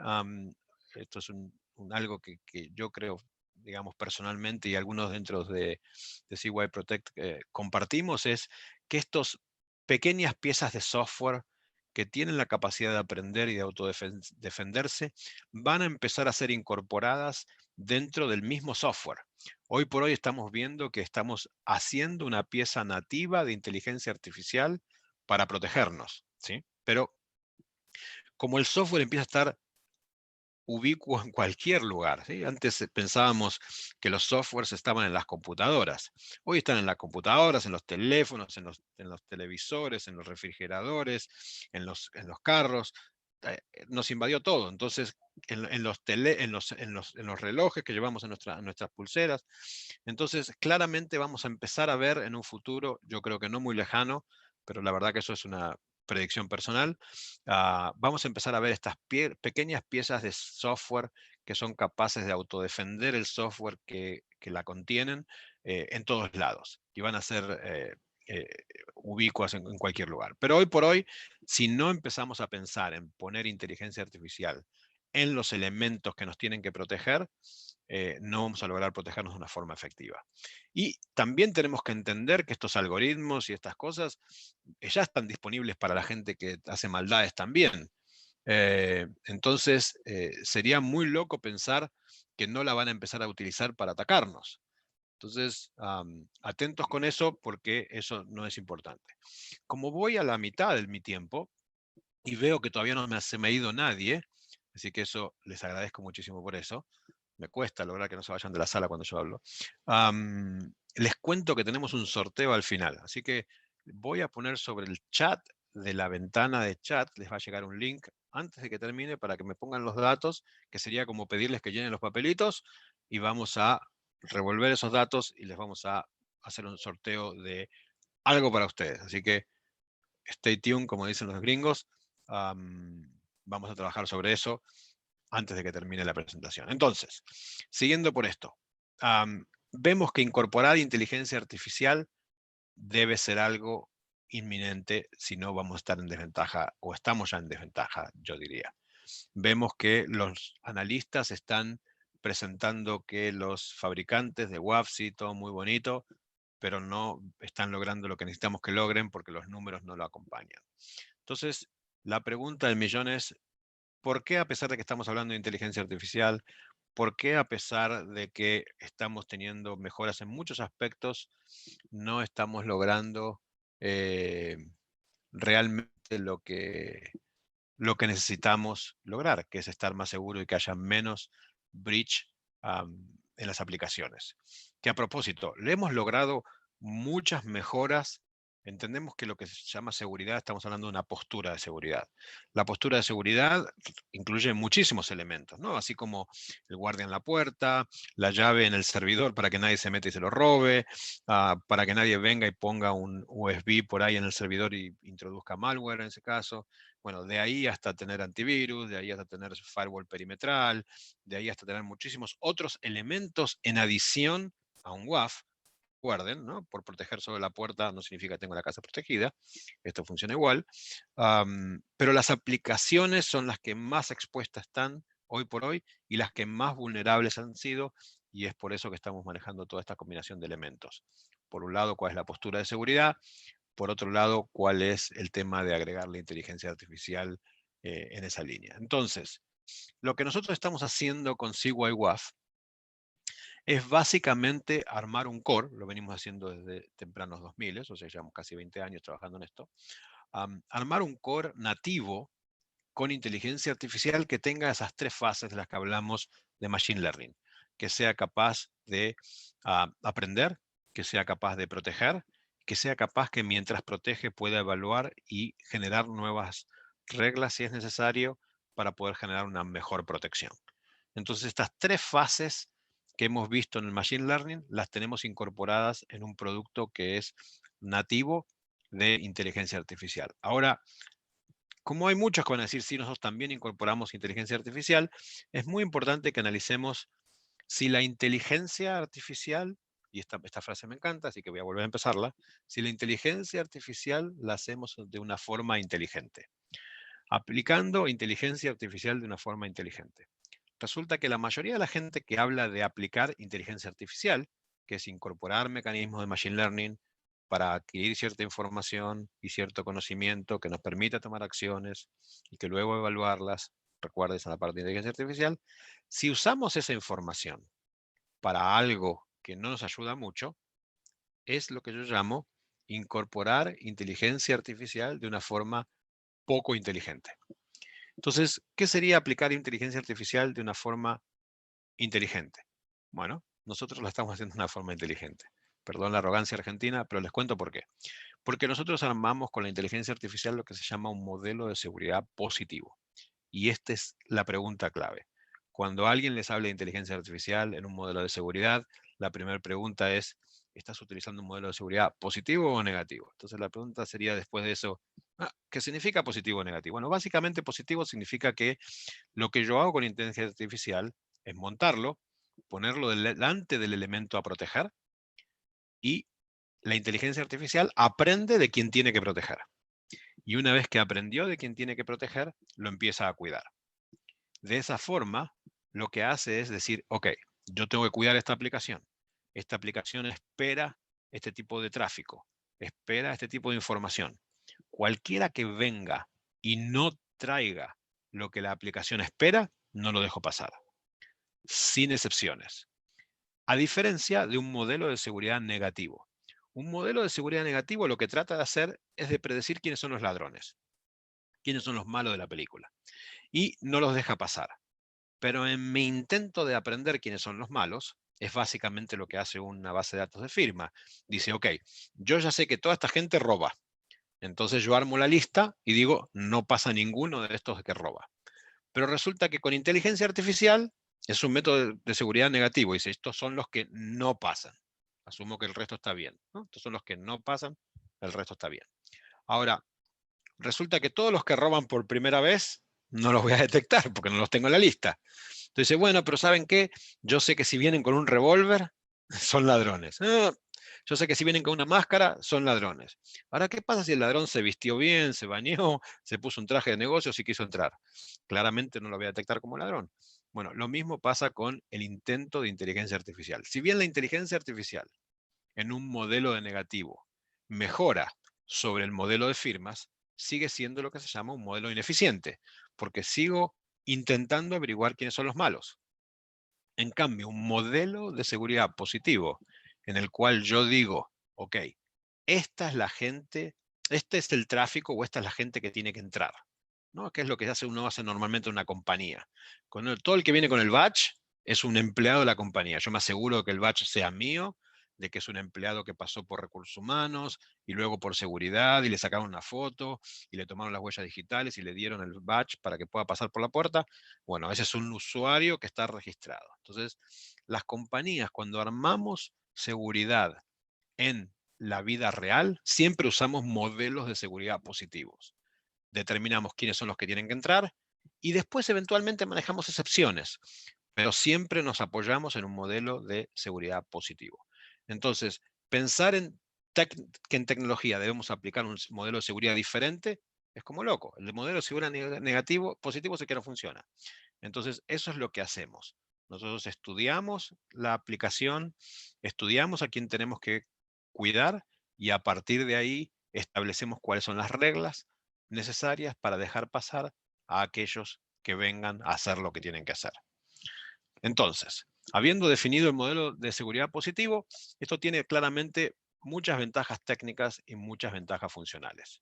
esto es algo que yo creo, digamos, personalmente, y algunos dentro de CY Protect compartimos, es que estas pequeñas piezas de software que tienen la capacidad de aprender y de autodefenderse van a empezar a ser incorporadas dentro del mismo software. Hoy por hoy estamos viendo que estamos haciendo una pieza nativa de inteligencia artificial para protegernos, ¿sí? Pero como el software empieza a estar ubicuo en cualquier lugar, ¿sí? Antes pensábamos que los softwares estaban en las computadoras. Hoy están en las computadoras, en los teléfonos, en los televisores, en los refrigeradores, en los carros. Nos invadió todo. Entonces, en los relojes que llevamos en nuestras pulseras. Entonces, claramente vamos a empezar a ver en un futuro, yo creo que no muy lejano, pero la verdad que eso es una predicción personal, vamos a empezar a ver estas pequeñas piezas de software que son capaces de autodefender el software que la contienen en todos lados. Y van a ser ubicuas en cualquier lugar. Pero hoy por hoy, si no empezamos a pensar en poner inteligencia artificial en los elementos que nos tienen que proteger, no vamos a lograr protegernos de una forma efectiva. Y también tenemos que entender que estos algoritmos y estas cosas ya están disponibles para la gente que hace maldades también. Entonces, sería muy loco pensar que no la van a empezar a utilizar para atacarnos. Entonces, atentos con eso, porque eso no es importante. Como voy a la mitad de mi tiempo y veo que todavía no se me ha ido nadie, así que eso les agradezco muchísimo por eso. Me cuesta lograr que no se vayan de la sala cuando yo hablo. Les cuento que tenemos un sorteo al final, así que voy a poner sobre el chat de la ventana de chat, les va a llegar un link antes de que termine para que me pongan los datos, que sería como pedirles que llenen los papelitos, y vamos a revolver esos datos y les vamos a hacer un sorteo de algo para ustedes. Así que stay tuned, como dicen los gringos. Vamos a trabajar sobre eso antes de que termine la presentación. Entonces, siguiendo por esto, vemos que incorporar inteligencia artificial debe ser algo inminente, si no vamos a estar en desventaja, o estamos ya en desventaja, yo diría. Vemos que los analistas están presentando que los fabricantes de WAFC, todo muy bonito, pero no están logrando lo que necesitamos que logren porque los números no lo acompañan. Entonces, la pregunta del millón es, ¿por qué a pesar de que estamos hablando de inteligencia artificial, por qué a pesar de que estamos teniendo mejoras en muchos aspectos, no estamos logrando realmente lo que necesitamos lograr, que es estar más seguro y que haya menos breach en las aplicaciones? Que a propósito, le hemos logrado muchas mejoras. Entendemos que lo que se llama seguridad, estamos hablando de una postura de seguridad. La postura de seguridad incluye muchísimos elementos, ¿no? Así como el guardia en la puerta, la llave en el servidor para que nadie se meta y se lo robe, para que nadie venga y ponga un USB por ahí en el servidor y introduzca malware en ese caso. Bueno, de ahí hasta tener antivirus, de ahí hasta tener firewall perimetral, de ahí hasta tener muchísimos otros elementos en adición a un WAF. Recuerden, ¿no? Por proteger solo la puerta no significa que tengo la casa protegida. Esto funciona igual. Pero las aplicaciones son las que más expuestas están hoy por hoy y las que más vulnerables han sido, y es por eso que estamos manejando toda esta combinación de elementos. Por un lado, cuál es la postura de seguridad. Por otro lado, cuál es el tema de agregar la inteligencia artificial en esa línea. Entonces, lo que nosotros estamos haciendo con CYWAF es básicamente armar un core, lo venimos haciendo desde tempranos 2000, o sea, llevamos casi 20 años trabajando en esto, armar un core nativo con inteligencia artificial que tenga esas tres fases de las que hablamos de Machine Learning, que sea capaz de aprender, que sea capaz de proteger, que sea capaz que mientras protege pueda evaluar y generar nuevas reglas si es necesario para poder generar una mejor protección. Entonces estas tres fases que hemos visto en el Machine Learning las tenemos incorporadas en un producto que es nativo de inteligencia artificial. Ahora, como hay muchos que van a decir, sí, nosotros también incorporamos inteligencia artificial, es muy importante que analicemos si la inteligencia artificial, y esta frase me encanta, así que voy a volver a empezarla, si la inteligencia artificial la hacemos de una forma inteligente. Aplicando inteligencia artificial de una forma inteligente. Resulta que la mayoría de la gente que habla de aplicar inteligencia artificial, que es incorporar mecanismos de Machine Learning para adquirir cierta información y cierto conocimiento que nos permita tomar acciones y que luego evaluarlas, recuerdes a la parte de inteligencia artificial, si usamos esa información para algo que no nos ayuda mucho, es lo que yo llamo incorporar inteligencia artificial de una forma poco inteligente. Entonces, ¿qué sería aplicar inteligencia artificial de una forma inteligente? Bueno, nosotros la estamos haciendo de una forma inteligente. Perdón la arrogancia argentina, pero les cuento por qué. Porque nosotros armamos con la inteligencia artificial lo que se llama un modelo de seguridad positivo. Y esta es la pregunta clave. Cuando alguien les habla de inteligencia artificial en un modelo de seguridad, la primera pregunta es, ¿estás utilizando un modelo de seguridad positivo o negativo? Entonces la pregunta sería después de eso, ¿Qué significa positivo o negativo? Bueno, básicamente positivo significa que lo que yo hago con inteligencia artificial es montarlo, ponerlo delante del elemento a proteger, y la inteligencia artificial aprende de quién tiene que proteger. Y una vez que aprendió de quién tiene que proteger, lo empieza a cuidar. De esa forma, lo que hace es decir, ok, yo tengo que cuidar esta aplicación. Esta aplicación espera este tipo de tráfico, espera este tipo de información. Cualquiera que venga y no traiga lo que la aplicación espera, no lo dejo pasar, sin excepciones. A diferencia de un modelo de seguridad negativo. Un modelo de seguridad negativo lo que trata de hacer es de predecir quiénes son los ladrones, quiénes son los malos de la película, y no los deja pasar. Pero en mi intento de aprender quiénes son los malos, es básicamente lo que hace una base de datos de firma. Dice, ok, yo ya sé que toda esta gente roba. Entonces yo armo la lista y digo, no pasa ninguno de estos que roba. Pero resulta que con inteligencia artificial es un método de seguridad negativo. Dice, estos son los que no pasan. Asumo que el resto está bien, ¿no? Estos son los que no pasan, el resto está bien. Ahora, resulta que todos los que roban por primera vez no los voy a detectar porque no los tengo en la lista. Entonces, bueno, pero ¿saben qué? Yo sé que si vienen con un revólver, son ladrones. Yo sé que si vienen con una máscara, son ladrones. Ahora, ¿qué pasa si el ladrón se vistió bien, se bañó, se puso un traje de negocios y quiso entrar? Claramente no lo voy a detectar como ladrón. Bueno, lo mismo pasa con el intento de inteligencia artificial. Si bien la inteligencia artificial en un modelo de negativo mejora sobre el modelo de firmas, sigue siendo lo que se llama un modelo ineficiente, porque sigo intentando averiguar quiénes son los malos. En cambio, un modelo de seguridad positivo, en el cual yo digo, ok, esta es la gente, este es el tráfico o esta es la gente que tiene que entrar, ¿no? Que es lo que uno hace normalmente en una compañía. Todo el que viene con el badge es un empleado de la compañía. Yo me aseguro de que el badge sea mío, de que es un empleado que pasó por recursos humanos y luego por seguridad y le sacaron una foto y le tomaron las huellas digitales y le dieron el badge para que pueda pasar por la puerta. Bueno, ese es un usuario que está registrado. Entonces, las compañías, cuando armamos seguridad en la vida real, siempre usamos modelos de seguridad positivos. Determinamos quiénes son los que tienen que entrar y después eventualmente manejamos excepciones, pero siempre nos apoyamos en un modelo de seguridad positivo. Entonces, pensar que en tecnología debemos aplicar un modelo de seguridad diferente es como loco. El modelo de seguridad positivo es el que no funciona. Entonces, eso es lo que hacemos. Nosotros estudiamos la aplicación, estudiamos a quién tenemos que cuidar y a partir de ahí establecemos cuáles son las reglas necesarias para dejar pasar a aquellos que vengan a hacer lo que tienen que hacer. Entonces, habiendo definido el modelo de seguridad positivo, esto tiene claramente muchas ventajas técnicas y muchas ventajas funcionales.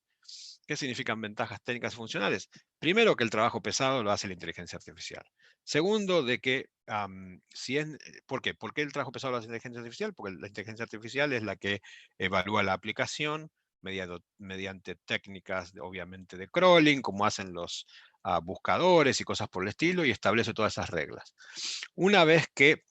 ¿Qué significan ventajas técnicas y funcionales? Primero, que el trabajo pesado lo hace la inteligencia artificial. Segundo, de que, ¿por qué? ¿Por qué el trabajo pesado lo hace la inteligencia artificial? Porque la inteligencia artificial es la que evalúa la aplicación mediante técnicas, obviamente, de crawling, como hacen los buscadores y cosas por el estilo, y establece todas esas reglas. Una vez que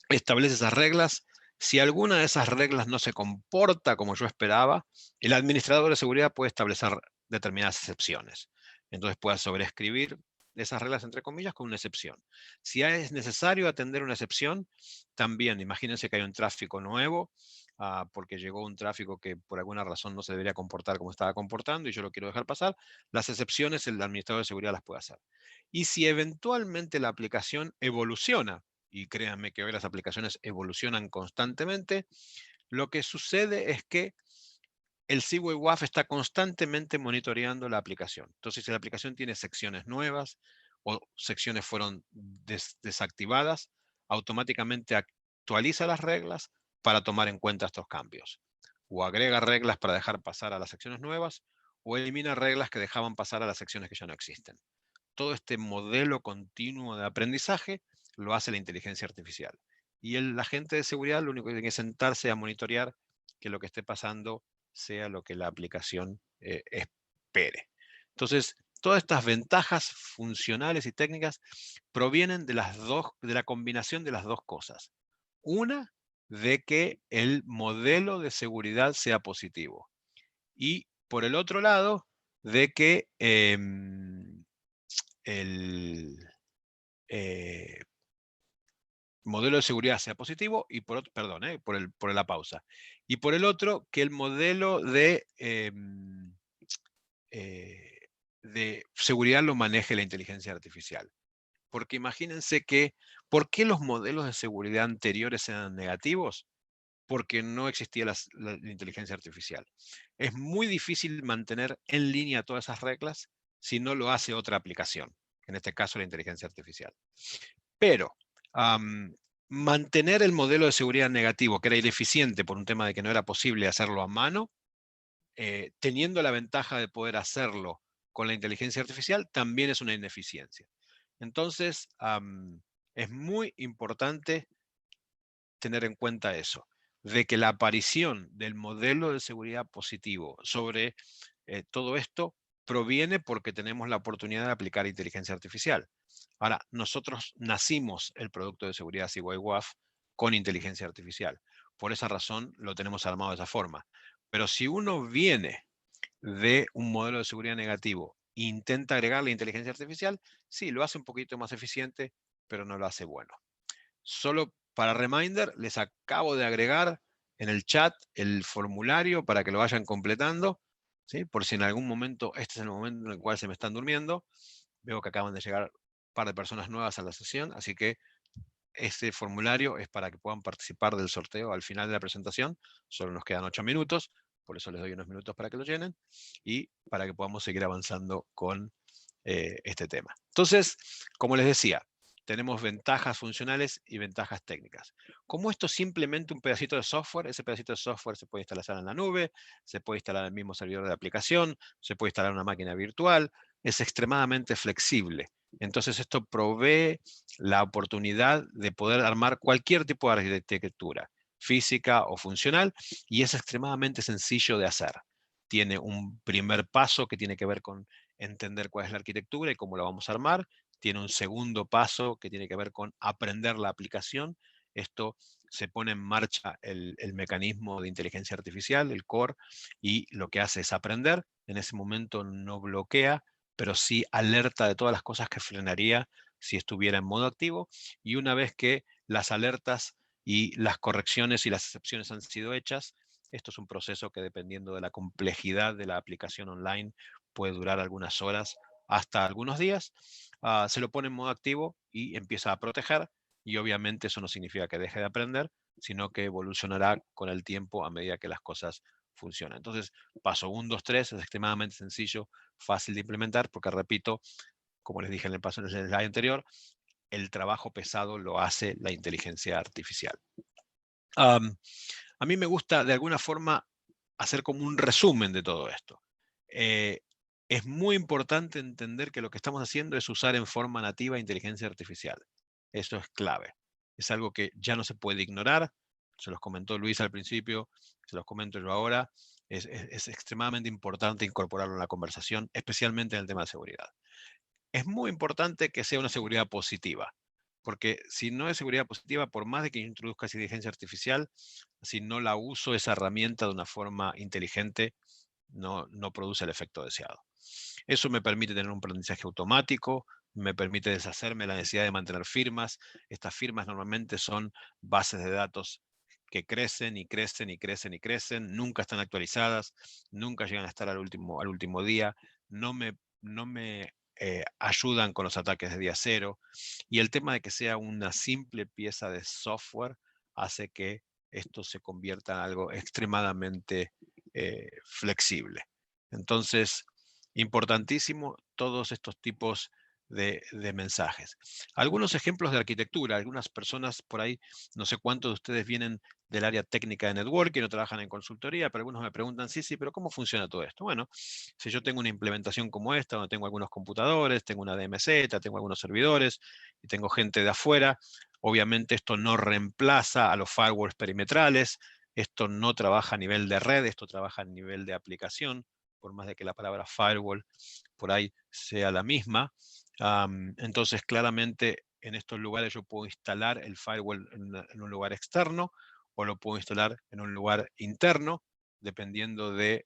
establece esas reglas, si alguna de esas reglas no se comporta como yo esperaba, el administrador de seguridad puede establecer determinadas excepciones. Entonces puede sobreescribir esas reglas, entre comillas, con una excepción. Si es necesario atender una excepción, también imagínense que hay un tráfico nuevo, porque llegó un tráfico que por alguna razón no se debería comportar como estaba comportando y yo lo quiero dejar pasar, las excepciones el administrador de seguridad las puede hacer. Y si eventualmente la aplicación evoluciona, y créanme que hoy las aplicaciones evolucionan constantemente, lo que sucede es que el CWAF está constantemente monitoreando la aplicación. Entonces, si la aplicación tiene secciones nuevas o secciones fueron desactivadas, automáticamente actualiza las reglas para tomar en cuenta estos cambios. O agrega reglas para dejar pasar a las secciones nuevas, o elimina reglas que dejaban pasar a las secciones que ya no existen. Todo este modelo continuo de aprendizaje lo hace la inteligencia artificial. Y el agente de seguridad lo único que tiene que sentarse a monitorear que lo que esté pasando sea lo que la aplicación espere. Entonces, todas estas ventajas funcionales y técnicas provienen de la combinación de las dos cosas. Una, de que el modelo de seguridad sea positivo. Y por el otro lado, de que el modelo de seguridad sea positivo y por otro, perdón, por la pausa. Y por el otro, que el modelo de seguridad lo maneje la inteligencia artificial. Porque imagínense que, ¿por qué los modelos de seguridad anteriores eran negativos? Porque no existía la inteligencia artificial. Es muy difícil mantener en línea todas esas reglas si no lo hace otra aplicación, en este caso la inteligencia artificial. Pero mantener el modelo de seguridad negativo, que era ineficiente por un tema de que no era posible hacerlo a mano, teniendo la ventaja de poder hacerlo con la inteligencia artificial, también es una ineficiencia. Entonces, es muy importante tener en cuenta eso, de que la aparición del modelo de seguridad positivo sobre todo esto proviene porque tenemos la oportunidad de aplicar inteligencia artificial. Ahora, nosotros nacimos el producto de seguridad CYWAF con inteligencia artificial. Por esa razón lo tenemos armado de esa forma. Pero si uno viene de un modelo de seguridad negativo e intenta agregar la inteligencia artificial, sí, lo hace un poquito más eficiente, pero no lo hace bueno. Solo para reminder, les acabo de agregar en el chat el formulario para que lo vayan completando, ¿sí? Por si en algún momento, este es el momento en el cual se me están durmiendo. Veo que acaban de llegar un par de personas nuevas a la sesión, así que este formulario es para que puedan participar del sorteo al final de la presentación. Solo nos quedan 8 minutos, por eso les doy unos minutos para que lo llenen y para que podamos seguir avanzando con este tema. Entonces, como les decía, tenemos ventajas funcionales y ventajas técnicas. Como esto es simplemente un pedacito de software, ese pedacito de software se puede instalar en la nube, se puede instalar en el mismo servidor de aplicación, se puede instalar en una máquina virtual, es extremadamente flexible. Entonces esto provee la oportunidad de poder armar cualquier tipo de arquitectura, física o funcional, y es extremadamente sencillo de hacer. Tiene un primer paso que tiene que ver con entender cuál es la arquitectura y cómo la vamos a armar. Tiene un segundo paso que tiene que ver con aprender la aplicación. Esto se pone en marcha el mecanismo de inteligencia artificial, el core, y lo que hace es aprender. En ese momento no bloquea, pero sí alerta de todas las cosas que frenaría si estuviera en modo activo. Y una vez que las alertas y las correcciones y las excepciones han sido hechas, esto es un proceso que, dependiendo de la complejidad de la aplicación online, puede durar algunas horas hasta algunos días. Se lo pone en modo activo y empieza a proteger, y obviamente eso no significa que deje de aprender, sino que evolucionará con el tiempo a medida que las cosas funcionan. Entonces, paso 1, 2, 3 es extremadamente sencillo, fácil de implementar, porque, repito, como les dije en el slide anterior, el trabajo pesado lo hace la inteligencia artificial. A mí me gusta, de alguna forma, hacer como un resumen de todo esto. Es muy importante entender que lo que estamos haciendo es usar en forma nativa inteligencia artificial. Eso es clave. Es algo que ya no se puede ignorar. Se los comentó Luis al principio, se los comento yo ahora. Es extremadamente importante incorporarlo en la conversación, especialmente en el tema de seguridad. Es muy importante que sea una seguridad positiva, porque si no es seguridad positiva, por más de que introduzca inteligencia artificial, si no la uso esa herramienta de una forma inteligente, no produce el efecto deseado. Eso me permite tener un aprendizaje automático, me permite deshacerme de la necesidad de mantener firmas. Estas firmas normalmente son bases de datos que crecen y crecen y crecen y crecen, nunca están actualizadas, nunca llegan a estar al último día, no me ayudan con los ataques de día cero, y el tema de que sea una simple pieza de software hace que esto se convierta en algo extremadamente flexible. Entonces, importantísimo todos estos tipos de mensajes. Algunos ejemplos de arquitectura. Algunas personas por ahí, no sé cuántos de ustedes vienen del área técnica de networking o trabajan en consultoría, pero algunos me preguntan, sí, pero ¿cómo funciona todo esto? Bueno, si yo tengo una implementación como esta, donde tengo algunos computadores, tengo una DMZ, tengo algunos servidores y tengo gente de afuera, obviamente esto no reemplaza a los firewalls perimetrales, esto no trabaja a nivel de red, esto trabaja a nivel de aplicación, por más de que la palabra firewall por ahí sea la misma. Entonces, claramente, en estos lugares yo puedo instalar el firewall en un lugar externo o lo puedo instalar en un lugar interno, dependiendo de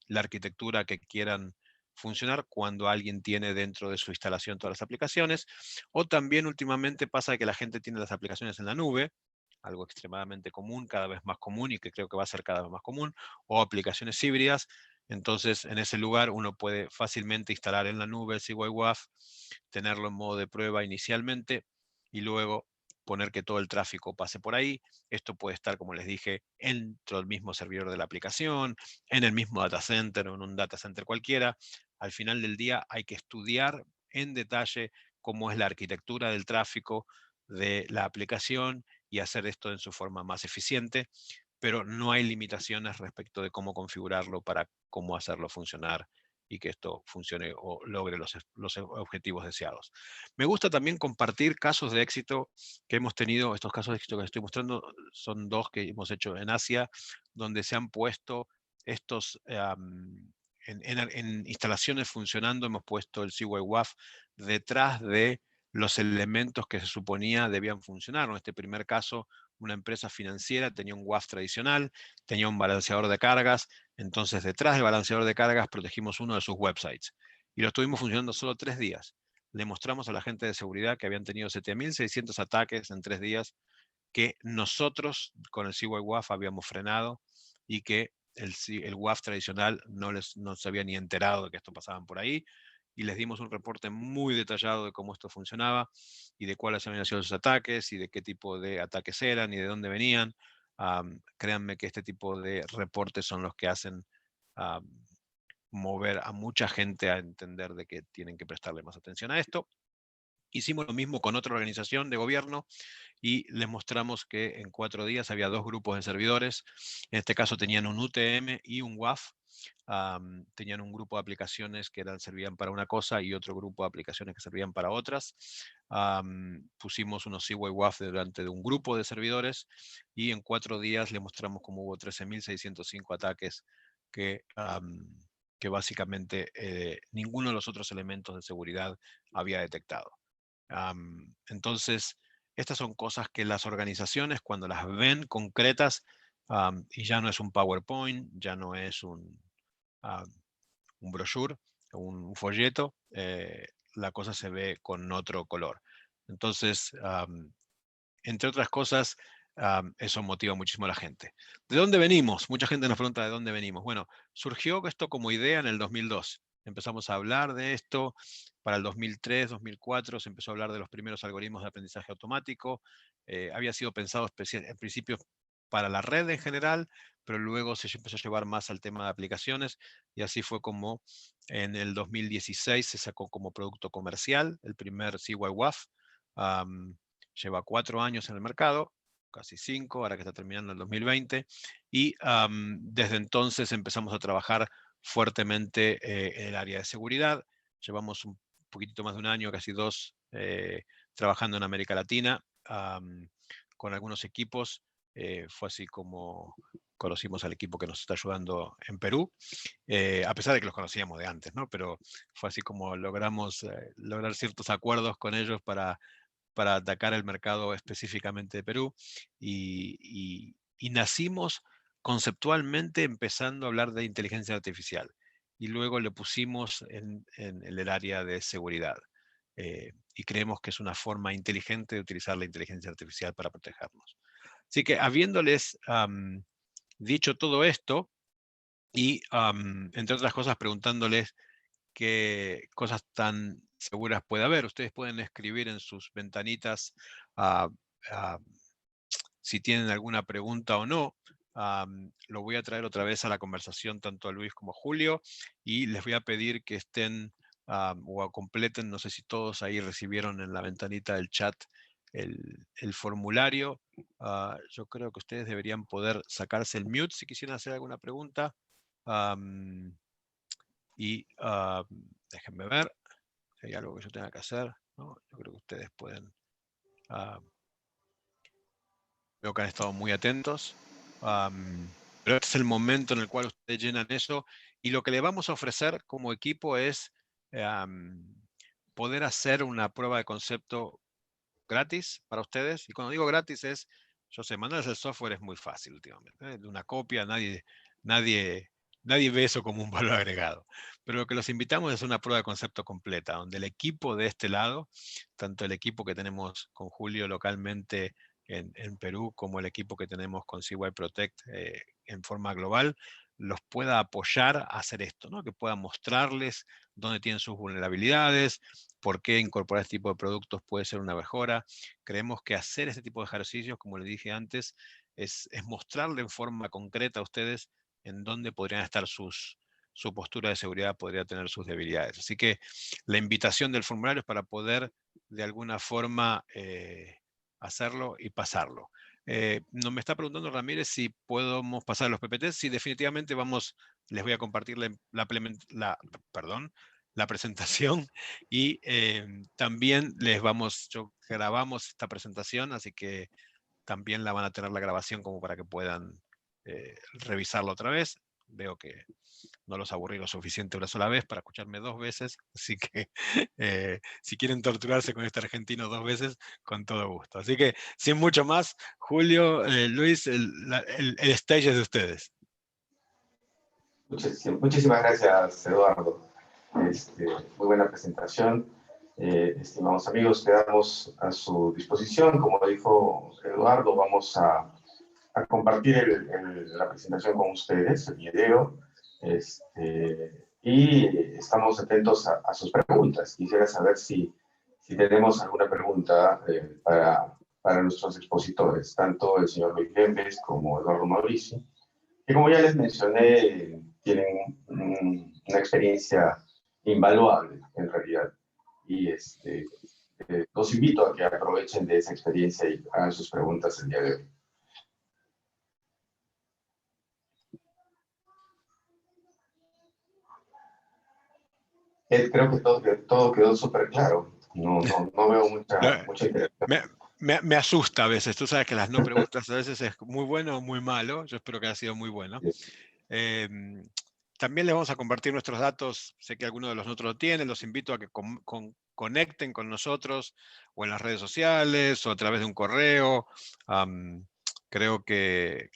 la arquitectura que quieran funcionar cuando alguien tiene dentro de su instalación todas las aplicaciones. O también últimamente pasa que la gente tiene las aplicaciones en la nube, algo extremadamente común, cada vez más común y que creo que va a ser cada vez más común, o aplicaciones híbridas. Entonces, en ese lugar uno puede fácilmente instalar en la nube el CWAF, tenerlo en modo de prueba inicialmente y luego poner que todo el tráfico pase por ahí. Esto puede estar, como les dije, dentro del mismo servidor de la aplicación, en el mismo data center o en un data center cualquiera. Al final del día hay que estudiar en detalle cómo es la arquitectura del tráfico de la aplicación y hacer esto en su forma más eficiente, pero no hay limitaciones respecto de cómo configurarlo para cómo hacerlo funcionar y que esto funcione o logre los objetivos deseados. Me gusta también compartir casos de éxito que hemos tenido. Estos casos de éxito que les estoy mostrando son 2 que hemos hecho en Asia, donde se han puesto estos, en instalaciones funcionando, hemos puesto el CWAF detrás de los elementos que se suponía debían funcionar. En este primer caso, una empresa financiera tenía un WAF tradicional, tenía un balanceador de cargas, entonces detrás del balanceador de cargas protegimos uno de sus websites. Y lo estuvimos funcionando solo 3 días. Le mostramos a la gente de seguridad que habían tenido 7.600 ataques en 3 días, que nosotros con el CWAF habíamos frenado y que el WAF tradicional no se había ni enterado de que esto pasaban por ahí, y les dimos un reporte muy detallado de cómo esto funcionaba y de cuáles habían sido sus ataques y de qué tipo de ataques eran y de dónde venían. Créanme que este tipo de reportes son los que hacen mover a mucha gente a entender de que tienen que prestarle más atención a esto. Hicimos lo mismo con otra organización de gobierno y les mostramos que en 4 días había 2 grupos de servidores. En este caso tenían un UTM y un WAF. Tenían un grupo de aplicaciones que servían para una cosa y otro grupo de aplicaciones que servían para otras. Pusimos unos CWAF delante de un grupo de servidores y en 4 días les mostramos cómo hubo 13.605 ataques que básicamente ninguno de los otros elementos de seguridad había detectado. Entonces, estas son cosas que las organizaciones, cuando las ven concretas, y ya no es un PowerPoint, ya no es un brochure, un folleto, la cosa se ve con otro color. Entonces, entre otras cosas, eso motiva muchísimo a la gente. ¿De dónde venimos? Mucha gente nos pregunta de dónde venimos. Bueno, surgió esto como idea en el 2002. Empezamos a hablar de esto. Para el 2003, 2004 se empezó a hablar de los primeros algoritmos de aprendizaje automático. Había sido pensado en principio para la red en general, pero luego se empezó a llevar más al tema de aplicaciones y así fue como en el 2016 se sacó como producto comercial el primer CWAF. Lleva 4 años en el mercado, casi 5, ahora que está terminando el 2020, y desde entonces empezamos a trabajar fuertemente en el área de seguridad. Llevamos un poquitito más de un año, casi 2, trabajando en América Latina con algunos equipos. Fue así como conocimos al equipo que nos está ayudando en Perú, a pesar de que los conocíamos de antes, ¿no? Pero fue así como logramos lograr ciertos acuerdos con ellos para atacar el mercado específicamente de Perú y nacimos conceptualmente empezando a hablar de inteligencia artificial y luego le pusimos en el área de seguridad y creemos que es una forma inteligente de utilizar la inteligencia artificial para protegernos. Así que habiéndoles dicho todo esto y entre otras cosas preguntándoles qué cosas tan seguras puede haber. Ustedes pueden escribir en sus ventanitas si tienen alguna pregunta o no. Lo voy a traer otra vez a la conversación tanto a Luis como a Julio y les voy a pedir que estén o completen, no sé si todos ahí recibieron en la ventanita del chat el formulario. Yo creo que ustedes deberían poder sacarse el mute si quisieran hacer alguna pregunta. Déjenme ver si hay algo que yo tenga que hacer, ¿no? Yo creo que ustedes pueden. Veo que han estado muy atentos. Pero este es el momento en el cual ustedes llenan eso. Y lo que le vamos a ofrecer como equipo es poder hacer una prueba de concepto gratis para ustedes. Y cuando digo gratis es, yo sé, mandarles el software es muy fácil últimamente. De una copia, nadie nadie ve eso como un valor agregado. Pero lo que los invitamos es una prueba de concepto completa, donde el equipo de este lado, tanto el equipo que tenemos con Julio localmente en Perú, como el equipo que tenemos con CY Protect en forma global, los pueda apoyar a hacer esto, ¿no? Que pueda mostrarles dónde tienen sus vulnerabilidades, por qué incorporar este tipo de productos puede ser una mejora. Creemos que hacer este tipo de ejercicios, como les dije antes, es mostrarle en forma concreta a ustedes en dónde podrían estar su postura de seguridad, podría tener sus debilidades. Así que la invitación del formulario es para poder de alguna forma hacerlo y pasarlo. Nos me está preguntando Ramírez si podemos pasar los PPTs. Sí, definitivamente les voy a compartir la presentación y también grabamos esta presentación, así que también la van a tener la grabación como para que puedan revisarla otra vez. Veo que no los aburrí lo suficiente una sola vez para escucharme 2 veces, así que si quieren torturarse con este argentino 2 veces, con todo gusto. Así que, sin mucho más, Julio, Luis, el stage es de ustedes. Muchísimas gracias, Eduardo. Muy buena presentación. Estimados amigos, quedamos a su disposición. Como dijo Eduardo, vamos a compartir la presentación con ustedes, el video, y estamos atentos a sus preguntas. Quisiera saber si tenemos alguna pregunta para nuestros expositores, tanto el señor Luis Lembes como Eduardo Mauricio, que como ya les mencioné, tienen una experiencia invaluable en realidad. Y los invito a que aprovechen de esa experiencia y hagan sus preguntas el día de hoy. Ed, creo que todo quedó súper claro. No veo mucha interacción. Me asusta a veces. Tú sabes que las no preguntas a veces es muy bueno o muy malo. Yo espero que haya sido muy bueno. También les vamos a compartir nuestros datos. Sé que algunos de los otros lo tienen. Los invito a que conecten con nosotros o en las redes sociales o a través de un correo. Creo que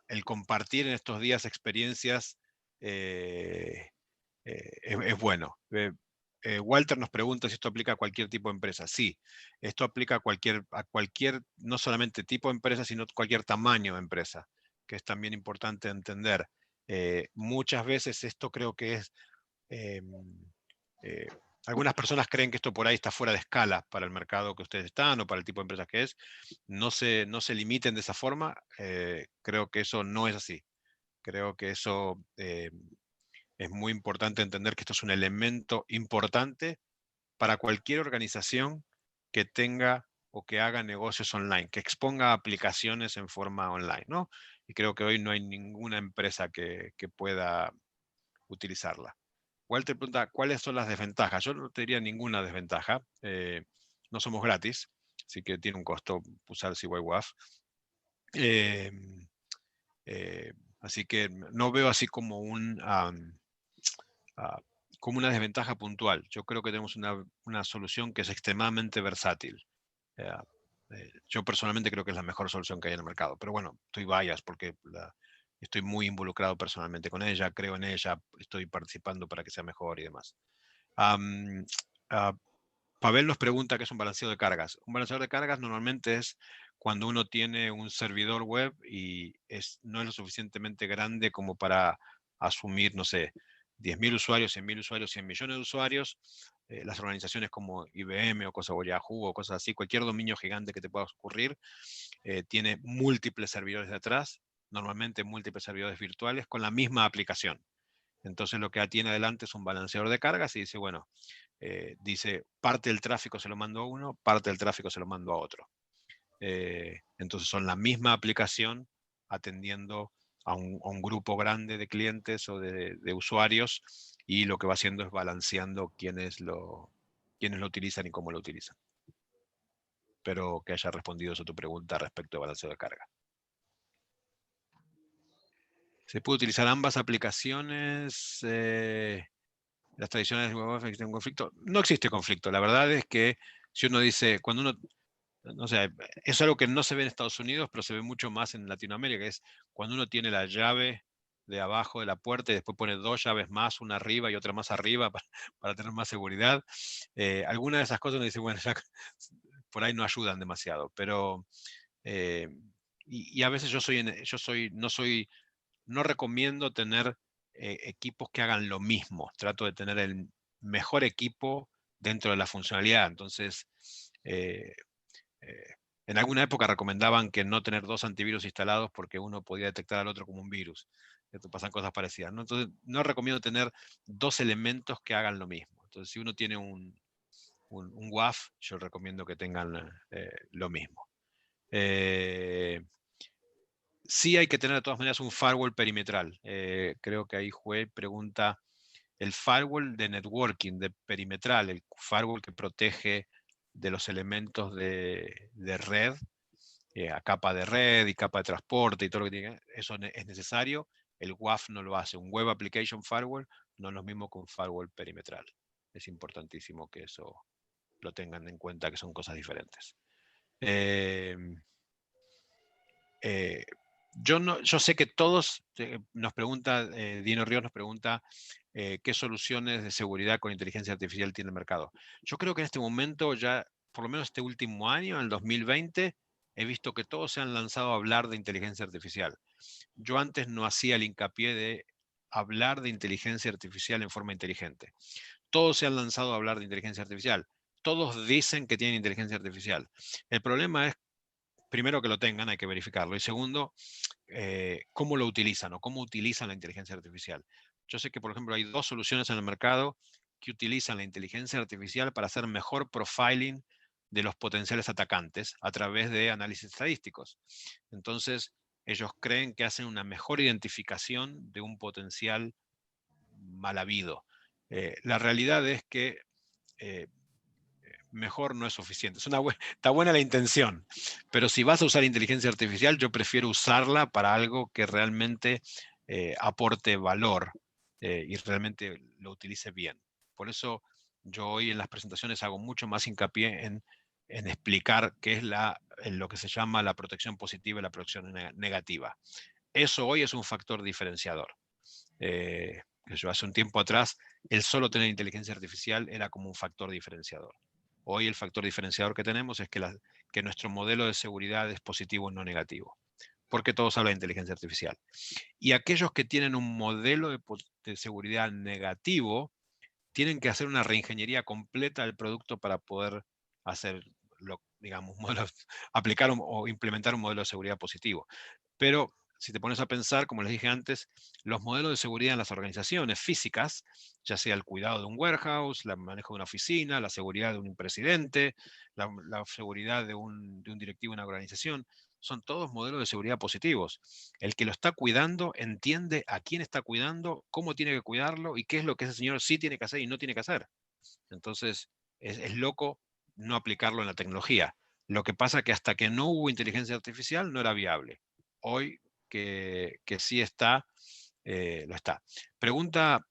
el compartir en estos días experiencias es bueno. Walter nos pregunta si esto aplica a cualquier tipo de empresa. Sí, esto aplica a cualquier, no solamente tipo de empresa, sino cualquier tamaño de empresa, que es también importante entender. Muchas veces esto creo que es... algunas personas creen que esto por ahí está fuera de escala para el mercado que ustedes están o para el tipo de empresas que es. No se limiten de esa forma. Creo que eso no es así. Creo que eso es muy importante entender que esto es un elemento importante para cualquier organización que tenga o que haga negocios online, que exponga aplicaciones en forma online, ¿no? Y creo que hoy no hay ninguna empresa que pueda utilizarla. Walter pregunta, ¿cuáles son las desventajas? Yo no te diría ninguna desventaja. No somos gratis, así que tiene un costo usar CyWAF. Así que no veo así como como una desventaja puntual. Yo creo que tenemos una solución que es extremadamente versátil. Yo personalmente creo que es la mejor solución que hay en el mercado, pero bueno, estoy biased porque estoy muy involucrado personalmente con ella, creo en ella, estoy participando para que sea mejor y demás. Pavel nos pregunta qué es un balanceador de cargas. Un balanceador de cargas normalmente es cuando uno tiene un servidor web y no es lo suficientemente grande como para asumir, no sé, 10.000 usuarios, 100.000 usuarios, 100 millones de usuarios. Las organizaciones como IBM o Yahoo o cosas así, cualquier dominio gigante que te pueda ocurrir, tiene múltiples servidores detrás, normalmente múltiples servidores virtuales con la misma aplicación. Entonces lo que tiene adelante es un balanceador de cargas y dice, bueno, dice parte del tráfico se lo mando a uno, parte del tráfico se lo mando a otro. Entonces son la misma aplicación atendiendo a un grupo grande de clientes o de usuarios, y lo que va haciendo es balanceando quiénes lo utilizan y cómo lo utilizan. Espero que haya respondido a tu pregunta respecto al balanceo de carga. ¿Se puede utilizar ambas aplicaciones? Las tradicionales de web existen un conflicto. No existe conflicto. La verdad es que si uno dice, cuando uno O sea, es algo que no se ve en Estados Unidos, pero se ve mucho más en Latinoamérica, que es cuando uno tiene la llave de abajo de la puerta y después pone 2 llaves más, una arriba y otra más arriba para tener más seguridad. Algunas de esas cosas uno dice, bueno, ya por ahí no ayudan demasiado, pero y a veces no recomiendo tener equipos que hagan lo mismo. Trato de tener el mejor equipo dentro de la funcionalidad. Entonces, en alguna época recomendaban que no tener 2 antivirus instalados porque uno podía detectar al otro como un virus. Esto pasan cosas parecidas, ¿no? Entonces, no recomiendo tener 2 elementos que hagan lo mismo. Entonces, si uno tiene un WAF, yo recomiendo que tengan lo mismo. Sí hay que tener de todas maneras un firewall perimetral. Creo que ahí Jue pregunta, el firewall de networking, de perimetral, el firewall que protege de los elementos de red, a capa de red y capa de transporte y todo lo que tiene, eso es necesario. El WAF no lo hace. Un Web Application Firewall no es lo mismo que un firewall perimetral. Es importantísimo que eso lo tengan en cuenta, que son cosas diferentes. Yo sé que todos nos pregunta, Dino Ríos nos pregunta qué soluciones de seguridad con inteligencia artificial tiene el mercado. Yo creo que en este momento ya, por lo menos este último año, en el 2020, he visto que todos se han lanzado a hablar de inteligencia artificial. Yo antes no hacía el hincapié de hablar de inteligencia artificial en forma inteligente. Todos se han lanzado a hablar de inteligencia artificial. Todos dicen que tienen inteligencia artificial. El problema es, primero, que lo tengan, hay que verificarlo. Y segundo, cómo lo utilizan o cómo utilizan la inteligencia artificial. Yo sé que, por ejemplo, hay 2 soluciones en el mercado que utilizan la inteligencia artificial para hacer mejor profiling de los potenciales atacantes a través de análisis estadísticos. Entonces, ellos creen que hacen una mejor identificación de un potencial mal habido. La realidad es que mejor no es suficiente. Está buena la intención, pero si vas a usar inteligencia artificial, yo prefiero usarla para algo que realmente aporte valor y realmente lo utilice bien. Por eso yo hoy en las presentaciones hago mucho más hincapié en explicar qué es lo que se llama la protección positiva y la protección negativa. Eso hoy es un factor diferenciador. Yo hace un tiempo atrás, el solo tener inteligencia artificial era como un factor diferenciador. Hoy el factor diferenciador que tenemos es que nuestro modelo de seguridad es positivo y no negativo, porque todos hablan de inteligencia artificial. Y aquellos que tienen un modelo de seguridad negativo tienen que hacer una reingeniería completa del producto para poder hacer, digamos, aplicar o implementar un modelo de seguridad positivo. Pero si te pones a pensar, como les dije antes, los modelos de seguridad en las organizaciones físicas, ya sea el cuidado de un warehouse, el manejo de una oficina, la seguridad de un presidente, la seguridad de un directivo en una organización, son todos modelos de seguridad positivos. El que lo está cuidando entiende a quién está cuidando, cómo tiene que cuidarlo y qué es lo que ese señor sí tiene que hacer y no tiene que hacer. Entonces, es loco no aplicarlo en la tecnología. Lo que pasa es que hasta que no hubo inteligencia artificial no era viable. Hoy que sí está, lo está. Pregunta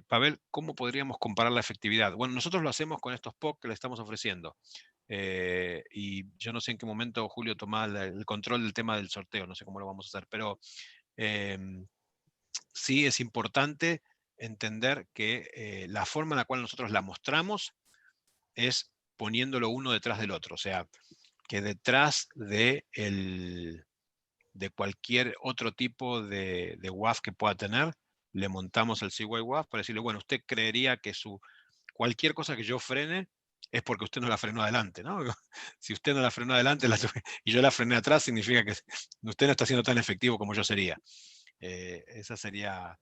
Pavel, ¿cómo podríamos comparar la efectividad? Bueno, nosotros lo hacemos con estos POC que le estamos ofreciendo. Y yo no sé en qué momento Julio toma el control del tema del sorteo, no sé cómo lo vamos a hacer, pero sí es importante entender que la forma en la cual nosotros la mostramos es poniéndolo uno detrás del otro, o sea, que detrás de cualquier otro tipo de WAF que pueda tener, le montamos el CY WAF para decirle, bueno, usted creería que cualquier cosa que yo frene es porque usted no la frenó adelante, ¿no? Si usted no la frenó adelante y yo la frené atrás, significa que usted no está siendo tan efectivo como yo sería. Esa sería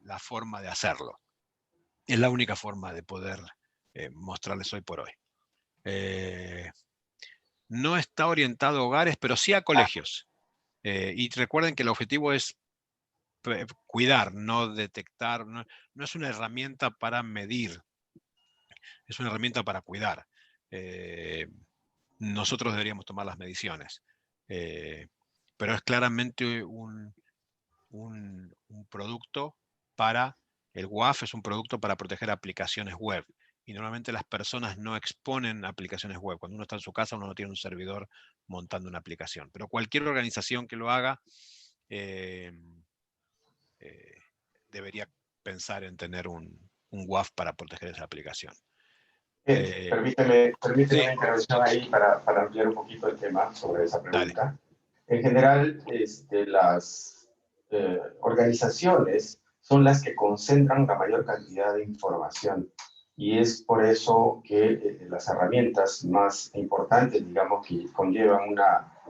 la forma de hacerlo. Es la única forma de poder mostrarles hoy por hoy. No está orientado a hogares, pero sí a colegios. Y recuerden que el objetivo es cuidar, no detectar, no es una herramienta para medir, es una herramienta para cuidar. Nosotros deberíamos tomar las mediciones, pero es claramente un producto para, el WAF es un producto para proteger aplicaciones web, y normalmente las personas no exponen aplicaciones web. Cuando uno está en su casa, uno no tiene un servidor montando una aplicación. Pero cualquier organización que lo haga debería pensar en tener un WAF para proteger esa aplicación. Permíteme Sí, una intervención ahí para ampliar un poquito el tema sobre esa dale. pregunta. En general, las organizaciones son las que concentran la mayor cantidad de información y es por eso que las herramientas más importantes, digamos, que conllevan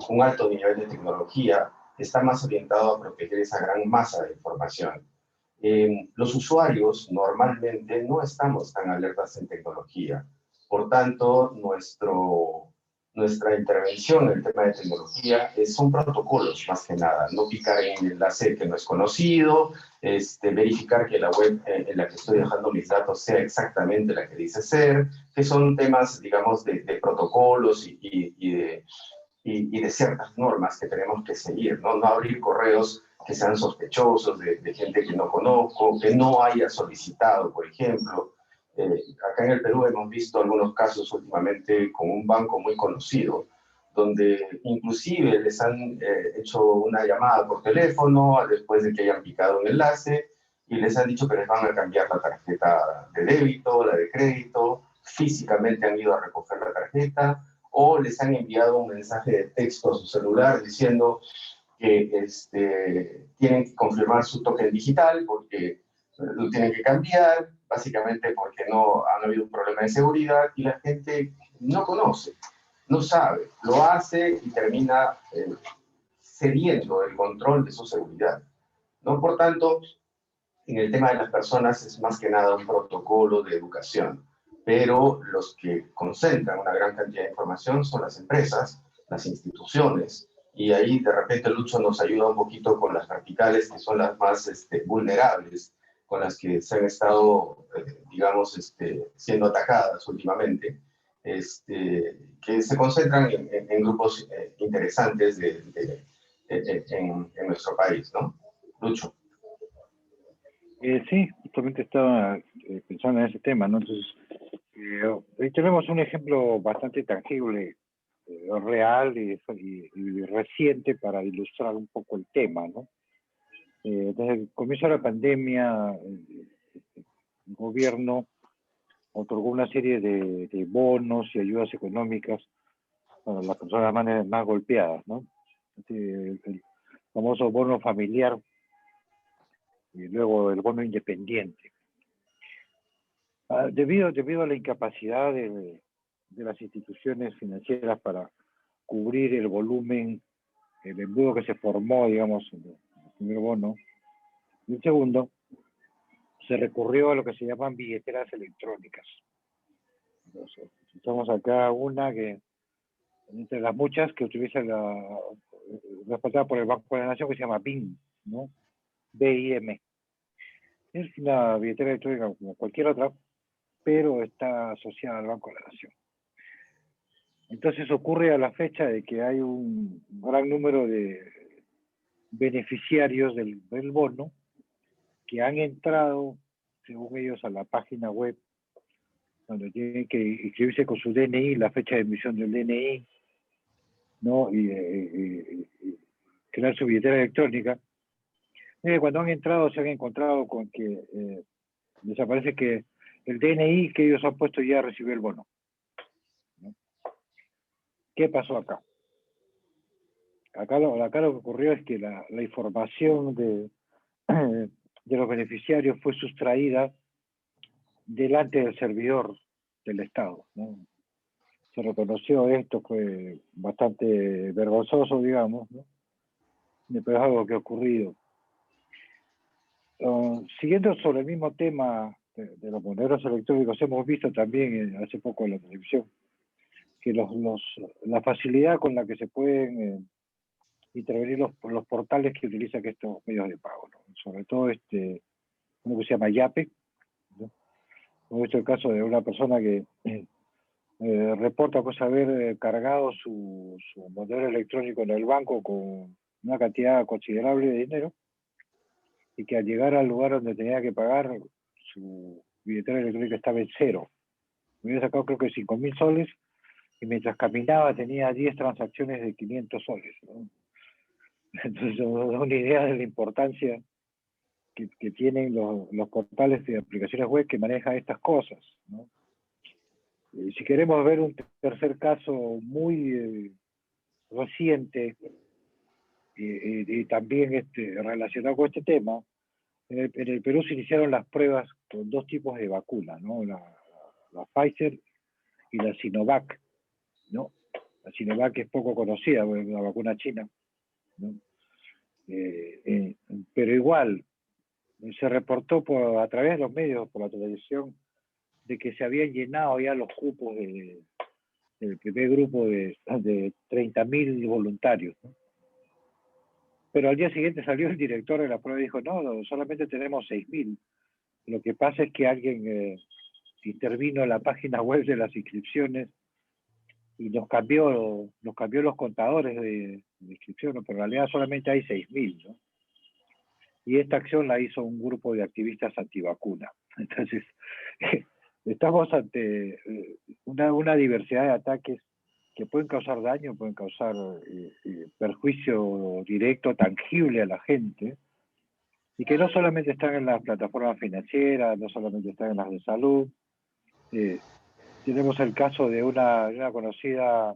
un alto nivel de tecnología, está más orientado a proteger esa gran masa de información. Los usuarios normalmente no estamos tan alertas en tecnología. Por tanto, nuestra intervención en el tema de tecnología son protocolos más que nada. No picar en el enlace que no es conocido, verificar que la web en la que estoy dejando mis datos sea exactamente la que dice ser, que son temas, digamos, de protocolos y de ciertas normas que tenemos que seguir, ¿no? No abrir correos que sean sospechosos de gente que no conozco, que no haya solicitado, por ejemplo. Acá en el Perú hemos visto algunos casos últimamente con un banco muy conocido, donde inclusive les han hecho una llamada por teléfono después de que hayan picado un enlace y les han dicho que les van a cambiar la tarjeta de débito, la de crédito, físicamente han ido a recoger la tarjeta, o les han enviado un mensaje de texto a su celular diciendo que tienen que confirmar su token digital porque lo tienen que cambiar, básicamente porque no han habido un problema de seguridad y la gente no conoce, no sabe, lo hace y termina cediendo el control de su seguridad, ¿no? Por tanto, en el tema de las personas es más que nada un protocolo de educación, pero los que concentran una gran cantidad de información son las empresas, las instituciones, y ahí de repente Lucho nos ayuda un poquito con las verticales que son las más vulnerables, con las que se han estado, digamos, siendo atacadas últimamente, que se concentran en grupos interesantes en nuestro país, ¿no? Lucho. Sí, justamente estaba pensando en ese tema, ¿no? Entonces, hoy tenemos un ejemplo bastante tangible, real y reciente para ilustrar un poco el tema, ¿no? Desde el comienzo de la pandemia, el gobierno otorgó una serie de bonos y ayudas económicas para las personas más golpeadas, ¿no? El famoso bono familiar y luego el bono independiente. Debido a la incapacidad de las instituciones financieras para cubrir el volumen, el embudo que se formó, digamos, en el primer bono, y el segundo, se recurrió a lo que se llaman billeteras electrónicas. Entonces, estamos acá una que, entre las muchas que utiliza respaldada por el Banco de la Nación, que se llama BIM, ¿no? BIM. Es una billetera electrónica como cualquier otra, pero está asociada al Banco de la Nación. Entonces ocurre a la fecha de que hay un gran número de beneficiarios del bono que han entrado, según ellos, a la página web, donde tienen que inscribirse con su DNI, la fecha de emisión del DNI, ¿no? Y crear su billetera electrónica. Cuando han entrado se han encontrado con que les aparece que el DNI que ellos han puesto ya recibió el bono, ¿no? ¿Qué pasó acá? Acá lo que ocurrió es que la información de los beneficiarios fue sustraída delante del servidor del Estado, ¿no? Se reconoció esto, fue bastante vergonzoso, digamos, ¿no? Pero es algo que ha ocurrido. Siguiendo sobre el mismo tema de los monedas electrónicos, hemos visto también hace poco en la televisión que la facilidad con la que se pueden intervenir los portales que utilizan estos medios de pago, ¿no? Sobre todo uno que se llama Yape, ¿no? Hemos visto el caso de una persona que reporta pues haber cargado su monedero electrónico en el banco con una cantidad considerable de dinero y que al llegar al lugar donde tenía que pagar, su billetera electrónica estaba en cero, Me había sacado creo que 5.000 soles y mientras caminaba tenía 10 transacciones de 500 soles, ¿no? Entonces nos da una idea de la importancia que tienen los portales de aplicaciones web que manejan estas cosas, ¿no? Si queremos ver un tercer caso muy reciente y también relacionado con este tema, en el Perú se iniciaron las pruebas con 2 tipos de vacunas, ¿no? La Pfizer y la Sinovac, ¿no? La Sinovac es poco conocida, es una vacuna china, ¿no? Pero igual, se reportó a través de los medios, por la televisión, de que se habían llenado ya los cupos del primer grupo de 30.000 voluntarios, ¿no? Pero al día siguiente salió el director de la prueba y dijo, no, solamente tenemos 6.000. Lo que pasa es que alguien intervino en la página web de las inscripciones y nos cambió los contadores de inscripciones, pero en realidad solamente hay 6.000, ¿no? Y esta acción la hizo un grupo de activistas antivacuna. Entonces, estamos ante una diversidad de ataques que pueden causar daño, pueden causar perjuicio directo, tangible a la gente, y que no solamente están en las plataformas financieras, no solamente están en las de salud. Tenemos el caso de una conocida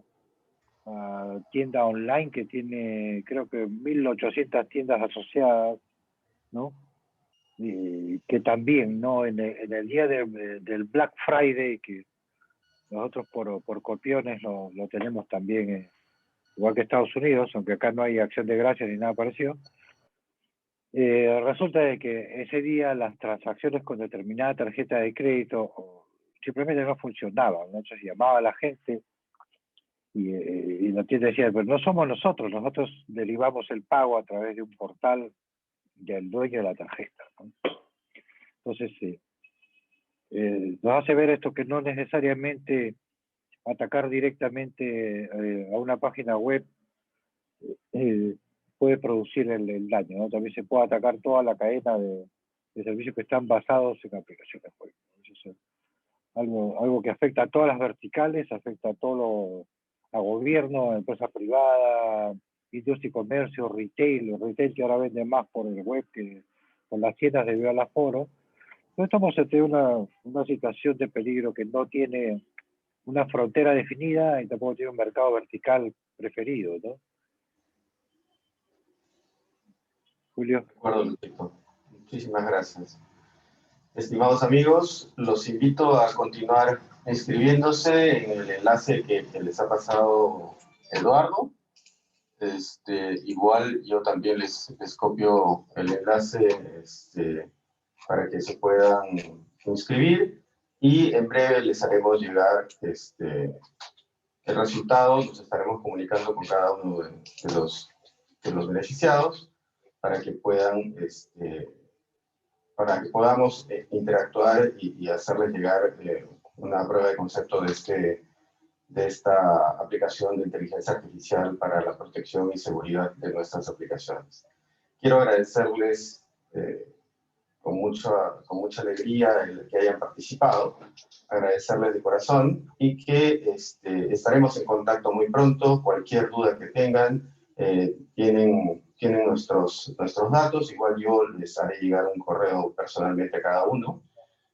tienda online que tiene, creo que 1.800 tiendas asociadas, ¿no? Y que también, ¿no? En el día del Black Friday, que nosotros por copiones lo tenemos también, igual que Estados Unidos, aunque acá no hay acción de gracias ni nada parecido, resulta de que ese día las transacciones con determinada tarjeta de crédito simplemente no funcionaban, ¿no? Entonces llamaba a la gente y la tienda decía, pero no somos nosotros derivamos el pago a través de un portal del dueño de la tarjeta, ¿no? Entonces, nos hace ver esto, que no necesariamente atacar directamente a una página web puede producir el daño, ¿no? También se puede atacar toda la cadena de servicios que están basados en aplicaciones web. Eso es algo que afecta a todas las verticales, afecta a gobierno, a empresas privadas, industria y comercio, retail que ahora vende más por el web que con las tiendas debido al aforo. No estamos ante una situación de peligro que no tiene una frontera definida y tampoco tiene un mercado vertical preferido, ¿no? Julio. De acuerdo, Lupito. Muchísimas gracias. Estimados amigos, los invito a continuar inscribiéndose en el enlace que les ha pasado Eduardo. Igual yo también les copio el enlace para que se puedan inscribir y en breve les haremos llegar el resultado. Nos estaremos comunicando con cada uno de los beneficiados para que podamos interactuar y hacerles llegar una prueba de concepto de esta aplicación de inteligencia artificial para la protección y seguridad de nuestras aplicaciones. Quiero agradecerles con mucha alegría el que hayan participado, agradecerles de corazón y que estaremos en contacto muy pronto. Cualquier duda que tengan, tienen nuestros datos. Igual yo les haré llegar un correo personalmente a cada uno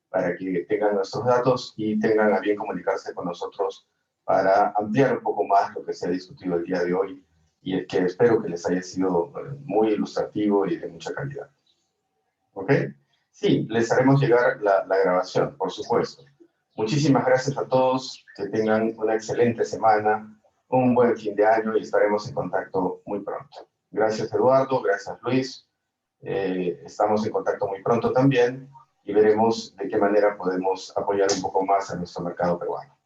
para que tengan nuestros datos y tengan a bien comunicarse con nosotros para ampliar un poco más lo que se ha discutido el día de hoy y que espero que les haya sido muy ilustrativo y de mucha calidad. ¿Ok? Sí, les haremos llegar la grabación, por supuesto. Muchísimas gracias a todos, que tengan una excelente semana, un buen fin de año y estaremos en contacto muy pronto. Gracias Eduardo, gracias Luis. Estamos en contacto muy pronto también y veremos de qué manera podemos apoyar un poco más a nuestro mercado peruano.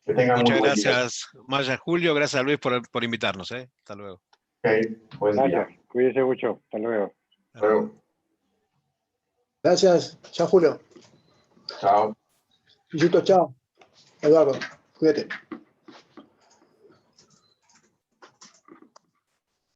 Que tengan Muchas muy buen día. gracias, Maya, Julio, gracias a Luis por invitarnos. Hasta luego. Okay, buen Gracias, día. cuídense mucho, hasta luego. Hasta luego. Gracias, chao Julio. Chao. Luisito, chao. Eduardo, cuídate.